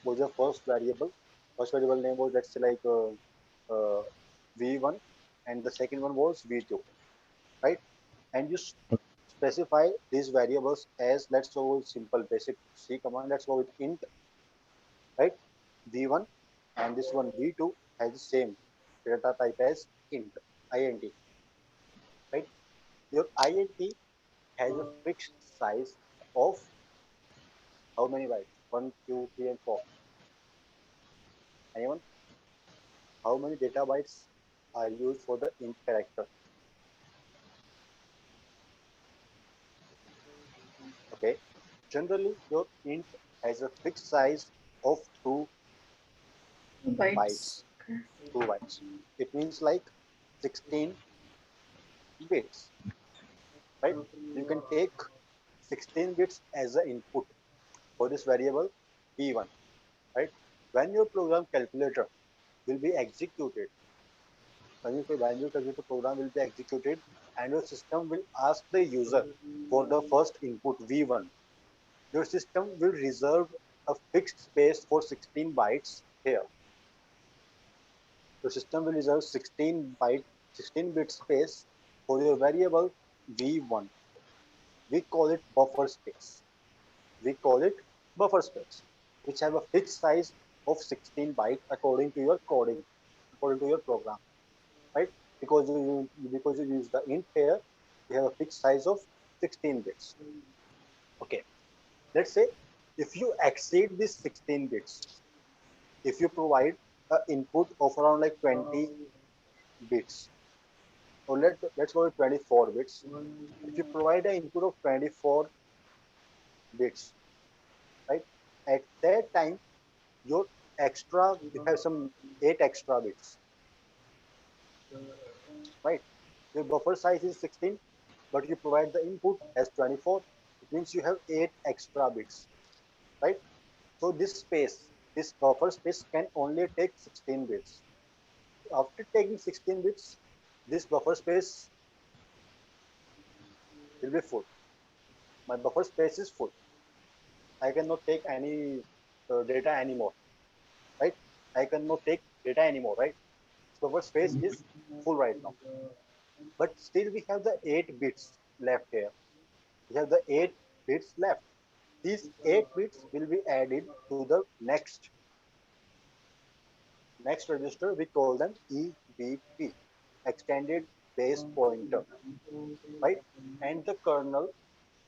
was your first variable. First variable name was, let's say, like v1, and the second one was v2, right? And you specify these variables as, let's go with simple basic C command. Let's go with int, right? v1, and this one v2 has the same data type as int, right? Your int has a fixed size of how many bytes? One, two, three, and four. Anyone? How many data bytes are used for the int character? Okay. Generally, your int has a fixed size of Bytes. bytes. 2 bytes. It means like 16 bits, right? You can take 16 bits as the input for this variable v1, right? When your program calculator will be executed, when your calculator program will be executed, and your system will ask the user for the first input V1, your system will reserve a fixed space for 16 bytes here. Your system will reserve 16 bit space for your variable V1. We call it buffer space. We call it buffer space, which have a fixed size of 16 bytes according to your coding, according to your program, right? Because you use the int here, we have a fixed size of 16 bits. Okay, let's say if you exceed this 16 bits, if you provide an input of around like 20 bits, or let's go with 24 bits. If you provide an input of 24 bits, right? At that time, your extra, you have some 8 extra bits, right? Your buffer size is 16, but you provide the input as 24. It means you have 8 extra bits, right? So this buffer space can only take 16 bits. After taking 16 bits, this buffer space will be full. My buffer space is full. I cannot take any data anymore, right? I cannot take data anymore, right? So our space is full right now. But still we have the 8 bits left here. We have the 8 bits left. These 8 bits will be added to the next register. We call them EBP, extended base pointer, right? And the kernel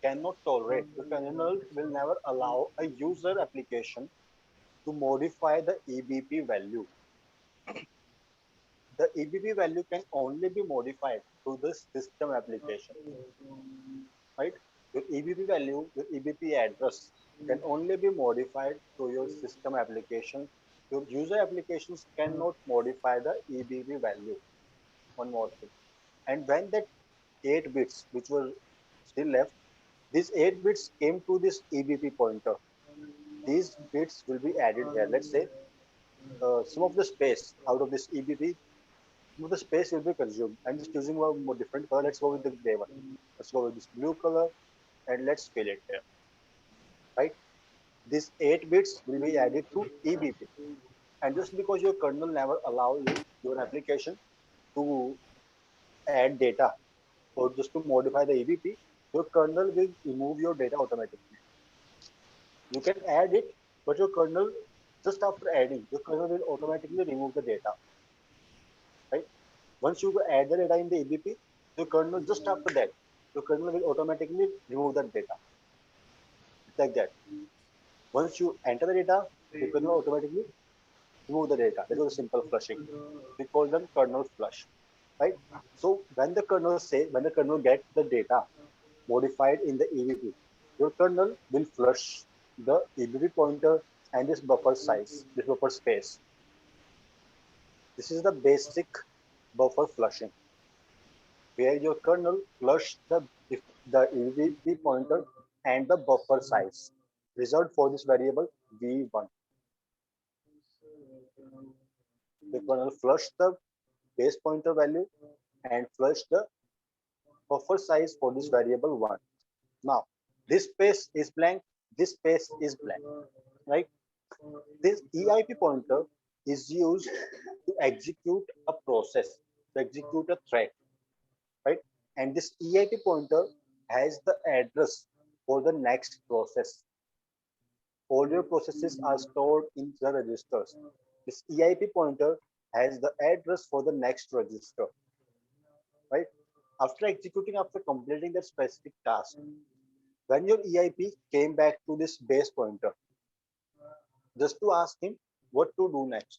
cannot tolerate, the kernel will never allow a user application to modify the EBP value. The EBP value can only be modified through the system application, right? Your EBP value, your EBP address can only be modified through your system application. Your user applications cannot modify the EBP value. One more thing. And when that 8 bits, which were still left, these 8 bits came to this EBP pointer. These bits will be added here. Let's say some of the space out of this EBP, some of the space will be consumed. I'm just choosing one more different color. Let's go with the gray one. Let's go with this blue color and let's fill it here, right? These 8 bits will be added to EBP. And just because your kernel never allow you, your application to add data or just to modify the EBP, your kernel will remove your data automatically. You can add it, but your kernel, just after adding, your kernel will automatically remove the data, right? Once you add the data in the EBP, your kernel, just after that, your kernel will automatically remove that data. It's like that. Once you enter the data, your kernel automatically remove the data. That was a simple flushing. We call them kernel flush, right? So when the kernel gets the data modified in the EBP, your kernel will flush the EBP pointer and this buffer size, this buffer space. This is the basic buffer flushing, where your kernel flush the EBP pointer and the buffer size. Result for this variable V1. The kernel flush the base pointer value and flush the buffer size for this variable 1. Now, this space is blank, this space is blank, right? This EIP pointer is used to execute a process, to execute a thread, right? And this EIP pointer has the address for the next process. All your processes are stored in the registers. This EIP pointer has the address for the next register, right? After completing that specific task, when your EIP came back to this base pointer, just to ask him what to do next,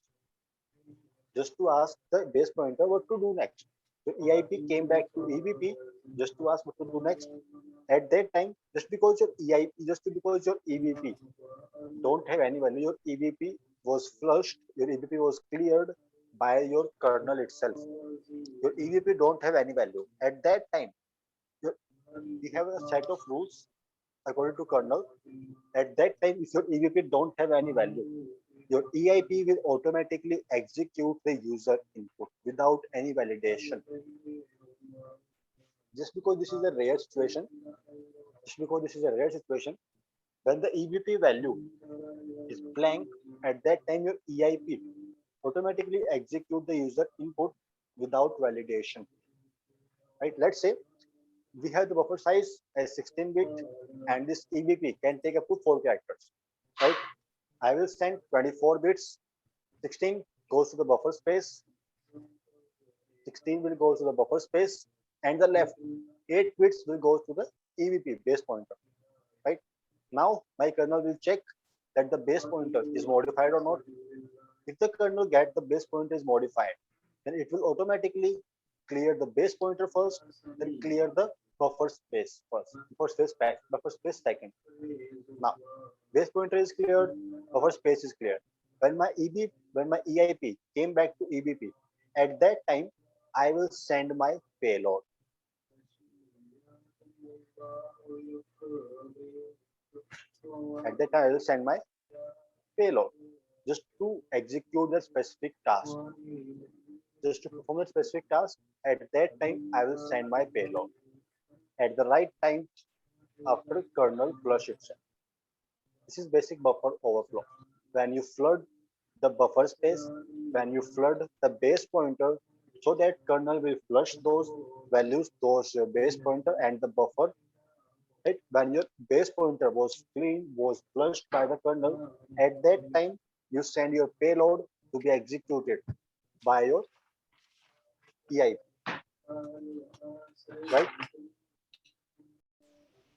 just to ask the base pointer what to do next. The EIP came back to EBP just to ask what to do next. At that time, just because your EBP don't have any value, your EBP was flushed, your EBP was cleared by your kernel itself. Your EBP don't have any value. At that time, we have a set of rules according to kernel. At that time, if your EBP don't have any value, your EIP will automatically execute the user input without any validation. Just because this is a rare situation, when the EBP value is blank, at that time your EIP automatically execute the user input without validation. Right? Let's say we have the buffer size as 16-bit and this EBP can take up to 4 characters. Right? I will send 24 bits, 16 goes to the buffer space, 16 will go to the buffer space, and the left 8 bits will go to the EBP base pointer. Right? Now my kernel will check that the base pointer is modified or not. If the kernel get the base pointer is modified, then it will automatically clear the base pointer first, then clear the buffer space first, buffer space second. Now base pointer is cleared, buffer space is cleared. When my EIP came back to EBP, at that time I will send my payload. At that time I will send my payload just to execute the specific task. Just to perform a specific task, at that time I will send my payload at the right time after kernel flush itself. This is basic buffer overflow. When you flood the buffer space, when you flood the base pointer, so that kernel will flush those values, those base pointer and the buffer. Right? When your base pointer was clean, was flushed by the kernel, at that time you send your payload to be executed by your EIP. Right?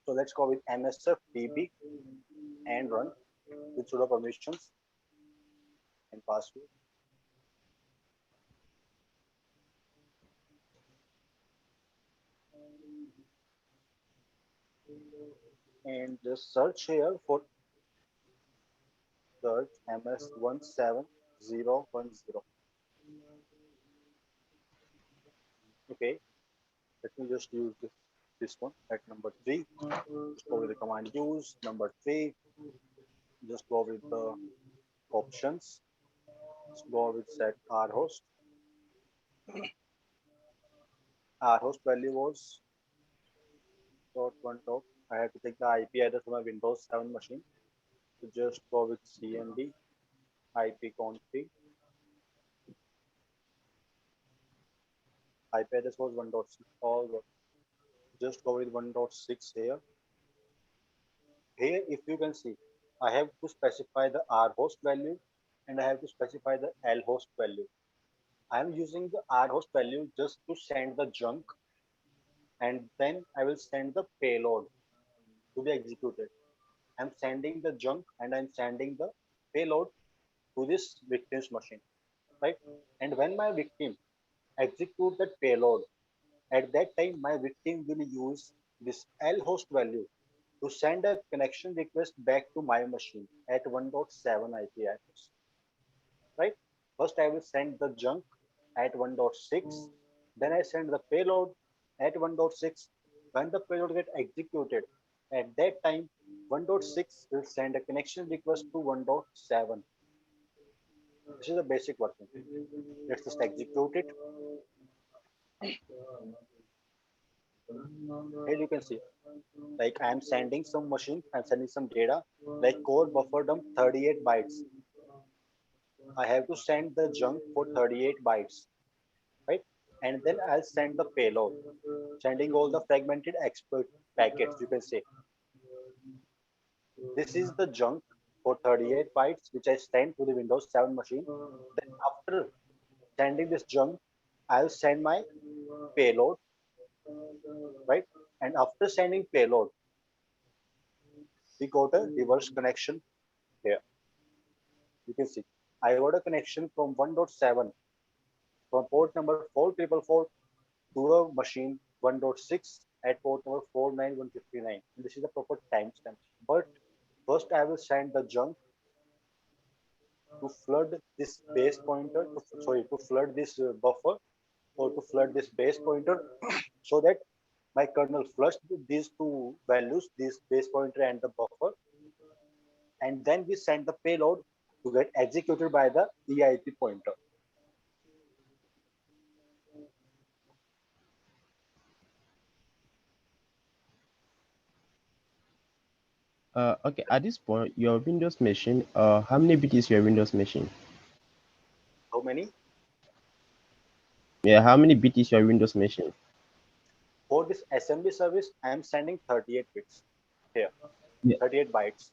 So let's go with MSF DB and run with sudo permissions and password. And just search here for search MS17010. Okay, let me just use this one at number 3. Just go with the command use. Number 3, just go with the options. Just go with set rhost. Rhost value was .1. I have to take the IP address from my Windows 7 machine. So just go with cmd ipconfig. IP address was 1.6. All just go with 1.6 here. Here, if you can see, I have to specify the rhost value and I have to specify the lhost value. I am using the rhost value just to send the junk, and then I will send the payload to be executed. I'm sending the junk and I'm sending the payload to this victim's machine, right? And when my victim execute that payload, at that time my victim will use this lhost value to send a connection request back to my machine at 1.7 IP address, right? First I will send the junk at 1.6, then I send the payload at 1.6. When the payload get executed, at that time 1.6 will send a connection request to 1.7. This is the basic working. Let's just execute it. Here you can see, like I am sending some machine, I'm sending some data, like core buffer dump 38 bytes. I have to send the junk for 38 bytes, right? And then I'll send the payload, sending all the fragmented expert packets, you can say. This is the junk for 38 bytes, which I sent to the Windows 7 machine. Then after sending this junk, I'll send my payload, right? And after sending payload, we got a reverse connection here. You can see, I got a connection from 1.7 from port number 4444 to a machine 1.6 at port number 49159. This is the proper timestamp. But first I will send the junk to flood this base pointer, to flood this buffer, or to flood this base pointer so that my kernel flushed these two values, this base pointer and the buffer. And then we send the payload to get executed by the EIP pointer. Okay, at this point, your Windows machine, how many bit is your Windows machine? How many? Yeah, how many bit is your Windows machine? For this assembly service, I am sending 38 bits here, Yeah. 38 bytes.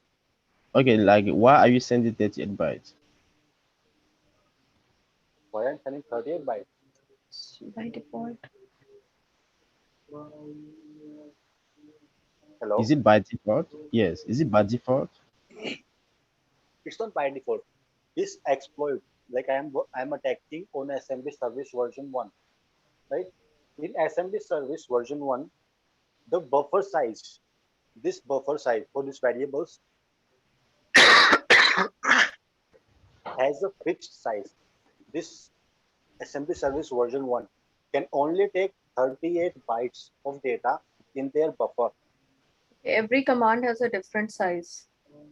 Okay, like why are you sending 38 bytes? Why I'm sending 38 bytes? By default. Hello? Is it by default? Yes. Is it by default? It's not by default. This exploit, like I'm attacking on assembly service version 1, right? In assembly service version 1, the buffer size, this buffer size for these variables has a fixed size. This assembly service version 1 can only take 38 bytes of data in their buffer. Every command has a different size.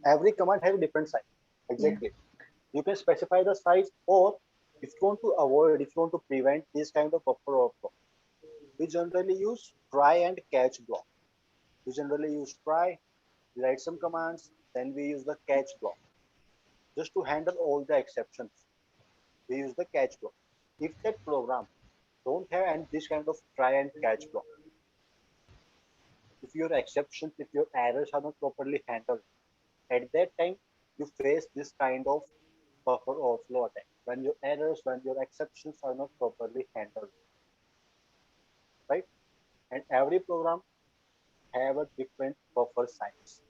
Every command has a different size. Exactly. You can specify the size, or if you want to avoid, if you want to prevent this kind of buffer overflow, we generally use try and catch block. We generally use try, we write some commands, then we use the catch block. Just to handle all the exceptions, we use the catch block. If that program don't have and this kind of try and catch block, if your exceptions, if your errors are not properly handled, at that time you face this kind of buffer overflow attack. When your errors, when your exceptions are not properly handled, right? And every program have a different buffer size.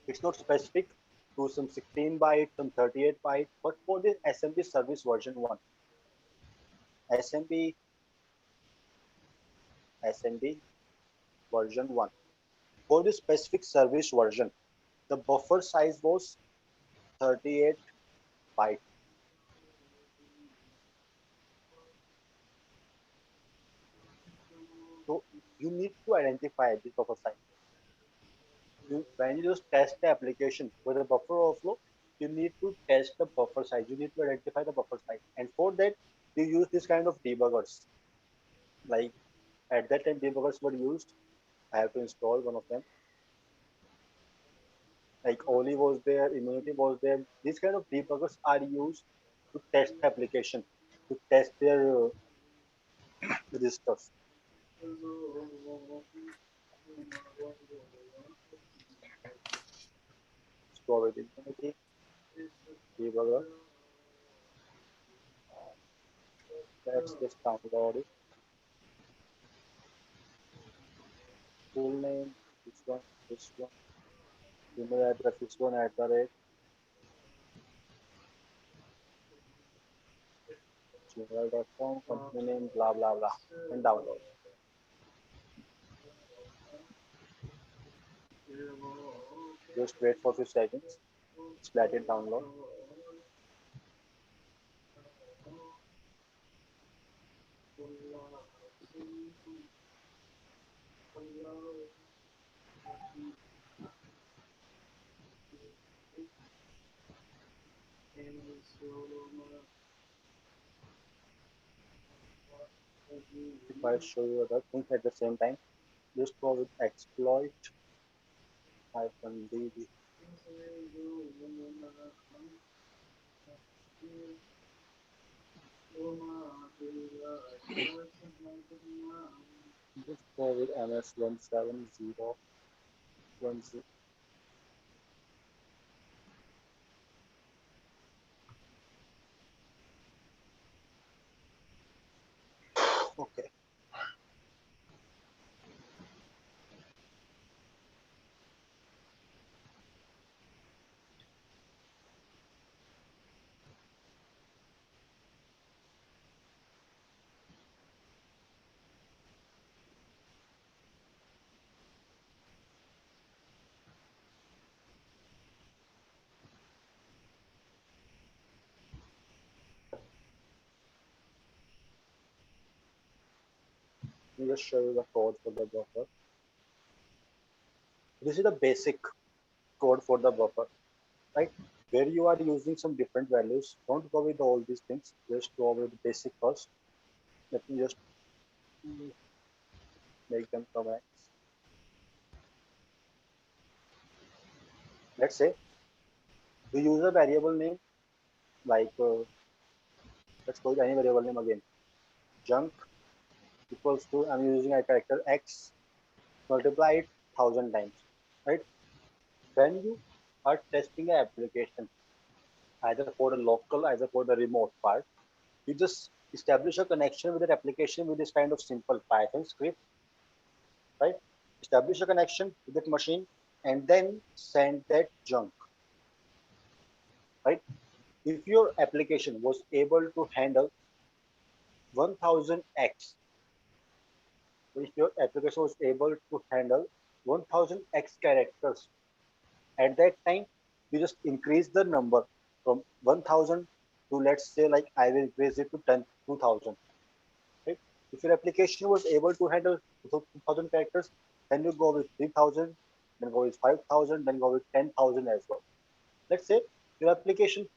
It's not specific to some 16 bytes, some 38 bytes, but for this assembly service version 1, SMB, SMB version 1, for this specific service version, the buffer size was 38 bytes. So you need to identify this buffer size. When you just test the application with a buffer overflow, you need to test the buffer size. You need to identify the buffer size. And for that, you use this kind of debuggers. Like at that time, debuggers were used. I have to install one of them. Like Oli was there, Immunity was there. These kind of debuggers are used to test the application, to test their registers. Install with Immunity, debugger. Let's just download it. Full name, this one, email address, this one at the rate gmail.com, company name, blah blah blah, and download. Just wait for a few seconds. Just let it download. If I show you other things at the same time, just go with exploit -db. Just go with MS17010. Okay. Let me just show you the code for the buffer. This is the basic code for the buffer, right? where you are using some different values, don't go with all these things. Just go with the basic first. Let me just make them comments. Let's say we use a variable name like let's go with any variable name again. Junk equals to, I'm using a character x, multiply it 1,000 times, right? When you are testing an application, either for the local, either for the remote part, you just establish a connection with that application with this kind of simple Python script, right? Establish a connection with that machine and then send that junk, right? If your application was able to handle 1000x, if your application was able to handle 1000x characters, at that time, you just increase the number from 1000 to, let's say, like I will increase it to 2,000. Right? If your application was able to handle 2,000 characters, then you go with 3,000, then go with 5,000, then go with 10,000 as well. Let's say your application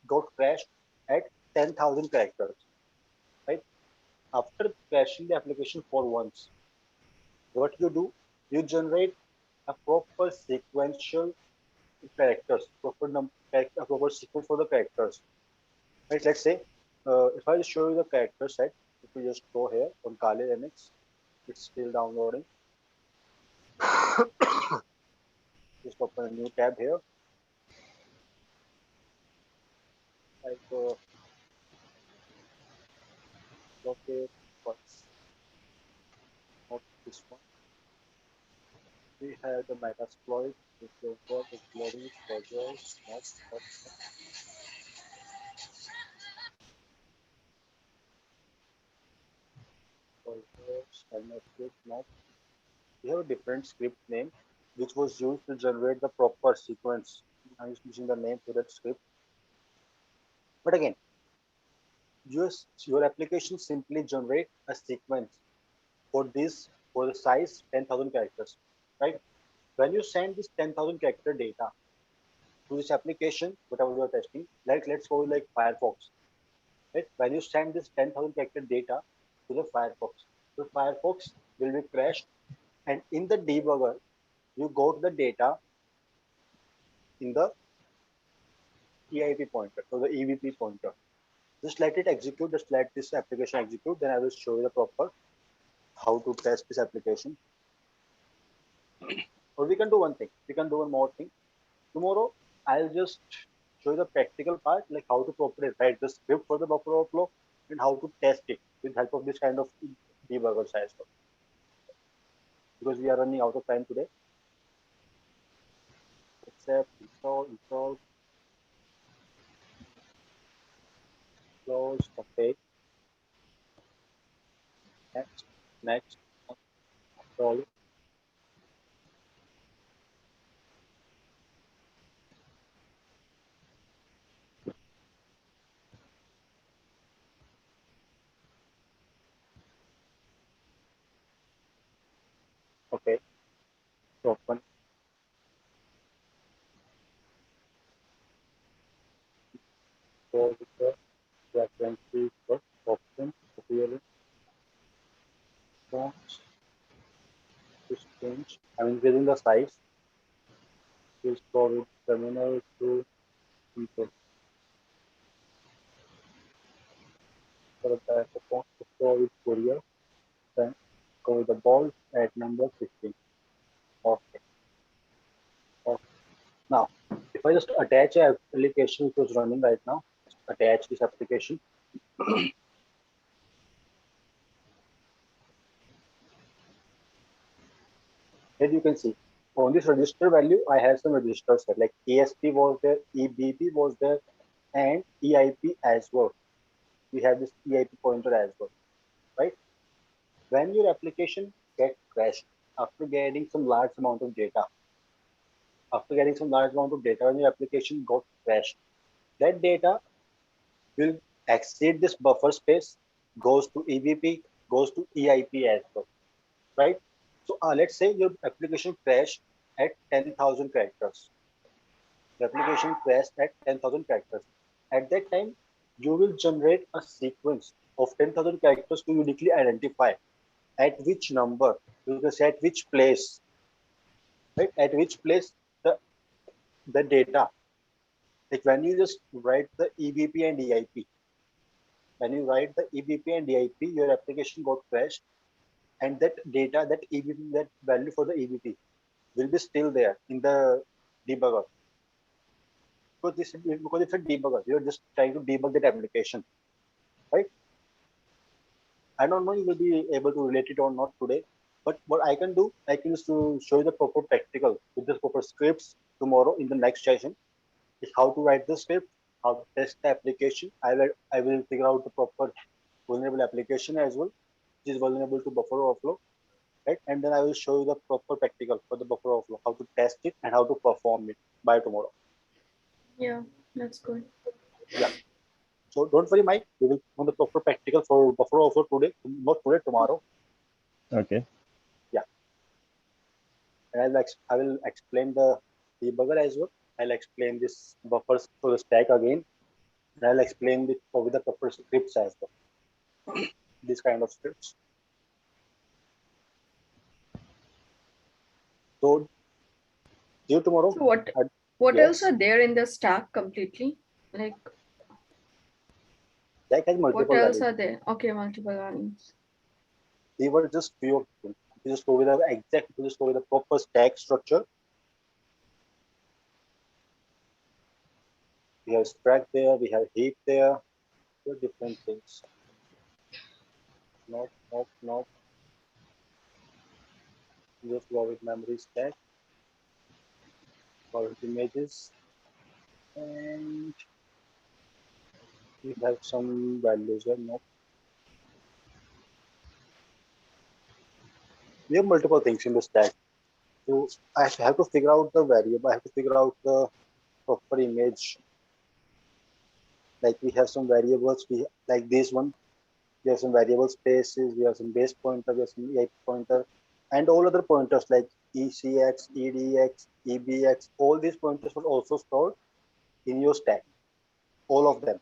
got crashed at 10,000 characters, right? After crashing the application for once, what you do, you generate a proper sequential characters, a proper sequence for the characters. Right? Let's say, if I just show you the character set, if we just go here on Kali Linux, it's still downloading. Just open a new tab here. Like, okay, what's not this one? We have the Metasploit, which will work with loading projects, not. Projects, not. We have a different script name, which was used to generate the proper sequence. I'm just using the name for that script. But again, your application simply generate a sequence for the size 10,000 characters, right? When you send this 10,000 character data to this application, whatever you are testing, like let's go like Firefox, right? When you send this 10,000 character data to the Firefox will be crashed, and in the debugger, you got the data in the EIP pointer, so the EVP pointer. Just let it execute, just let this application execute, then I will show you the proper how to test this application. Or we can do one thing, we can do one more thing. Tomorrow, I'll just show you the practical part, like how to properly write the script for the buffer overflow and how to test it with help of this kind of debuggers as well. Because we are running out of time today. Except install, close, okay. Next, install. Okay, open. Go with the references for option, appearance, fonts, just change. I'm increasing the size. Please go with terminal to input. For the type of font, go with Courier. Then go with the bold at number 15. Okay. Okay. Now, if I just attach an application which was running right now, attach this application. Here you can see on this register value, I have some registers here, like ESP was there, EBP was there, and EIP as well. We have this EIP pointer as well, right? When your application gets crashed after getting some large amount of data, when your application got crashed, that data will exceed this buffer space, goes to EBP, goes to EIP as well, right? So let's say your application crashed at 10,000 characters. The application crashed at 10,000 characters. At that time, you will generate a sequence of 10,000 characters to uniquely identify at which number, you can say at which place, right? At which place the data. Like when you just write the EBP and EIP, when you write the EBP and EIP, your application got crashed, and that data, that EBP, that value for the EBP will be still there in the debugger. Because it's a debugger, you're just trying to debug that application, right? I don't know you will be able to relate it or not today, but what I can do, I can just to show you the proper practical with the proper scripts tomorrow in the next session. Is how to write the script, how to test the application. I will figure out the proper vulnerable application as well, which is vulnerable to buffer overflow, right? And then I will show you the proper practical for the buffer overflow, how to test it and how to perform it by tomorrow. Yeah, that's good. Yeah. So don't worry, Mike. We will do the proper practical for buffer overflow today, not today, tomorrow. Okay. Yeah. And I will explain the debugger as well. I'll explain this buffers for the stack again. And I'll explain it with the proper scripts as well. These kind of scripts. So see you tomorrow. So what Yes. else are there in the stack completely? Like Stack has what multiple else values. are there? Okay, multiple values. They were just few of them. You just go with the exact, you just go with the proper stack structure. We have stack there, we have heap there. There are different things. Nope. Just go with memory stack, for images, and we have some values here. Nope. We have multiple things in the stack. So I have to figure out the variable. I have to figure out the proper image. Like we have some variables. We like this one. We have some variable spaces. We have some base pointer. We have some EIP pointer, and all other pointers like ECX, EDX, EBX. All these pointers were also stored in your stack. All of them.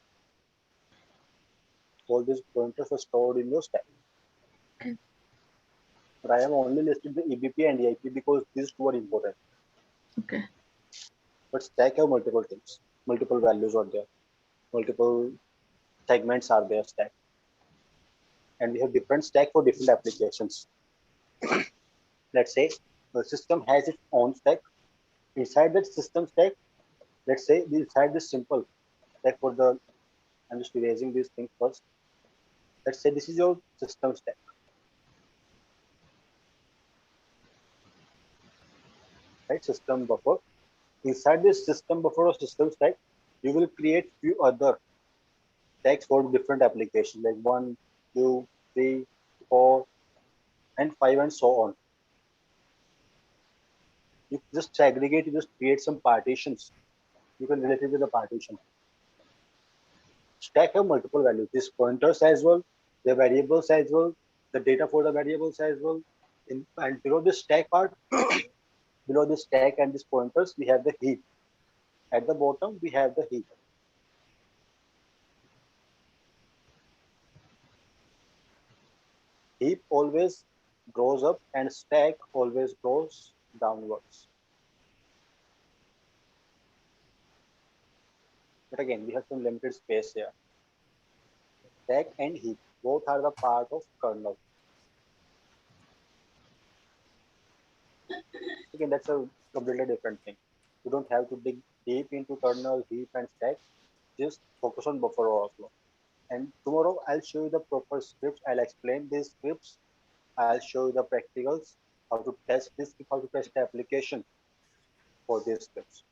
All these pointers are stored in your stack. Okay. But I have only listed the EBP and EIP because these two are important. Okay. But stack have multiple things, multiple values are there, multiple segments are there stack, and we have different stack for different applications. Let's say the system has its own stack. Inside that system stack, let's say inside this simple stack for the, I'm just erasing these things first. Let's say this is your system stack. Right, system buffer. Inside this system buffer or system stack, you will create few other stacks for different applications like 1, 2, 3, 4, and 5, and so on. You just segregate, you just create some partitions. You can relate it with a partition. Stack have multiple values. These pointers as well, the variables as well, the data for the variables as well. And below the stack part, below the stack and these pointers, we have the heap. At the bottom, we have the heap. Heap always grows up and stack always grows downwards. But again, we have some limited space here. Stack and heap, both are the part of kernel. Again, that's a completely different thing. You don't have to dig deep into kernel, heap, and stack. Just focus on buffer overflow. And tomorrow I'll show you the proper scripts. I'll explain these scripts. I'll show you the practicals, how to test this, how to test the application for these scripts.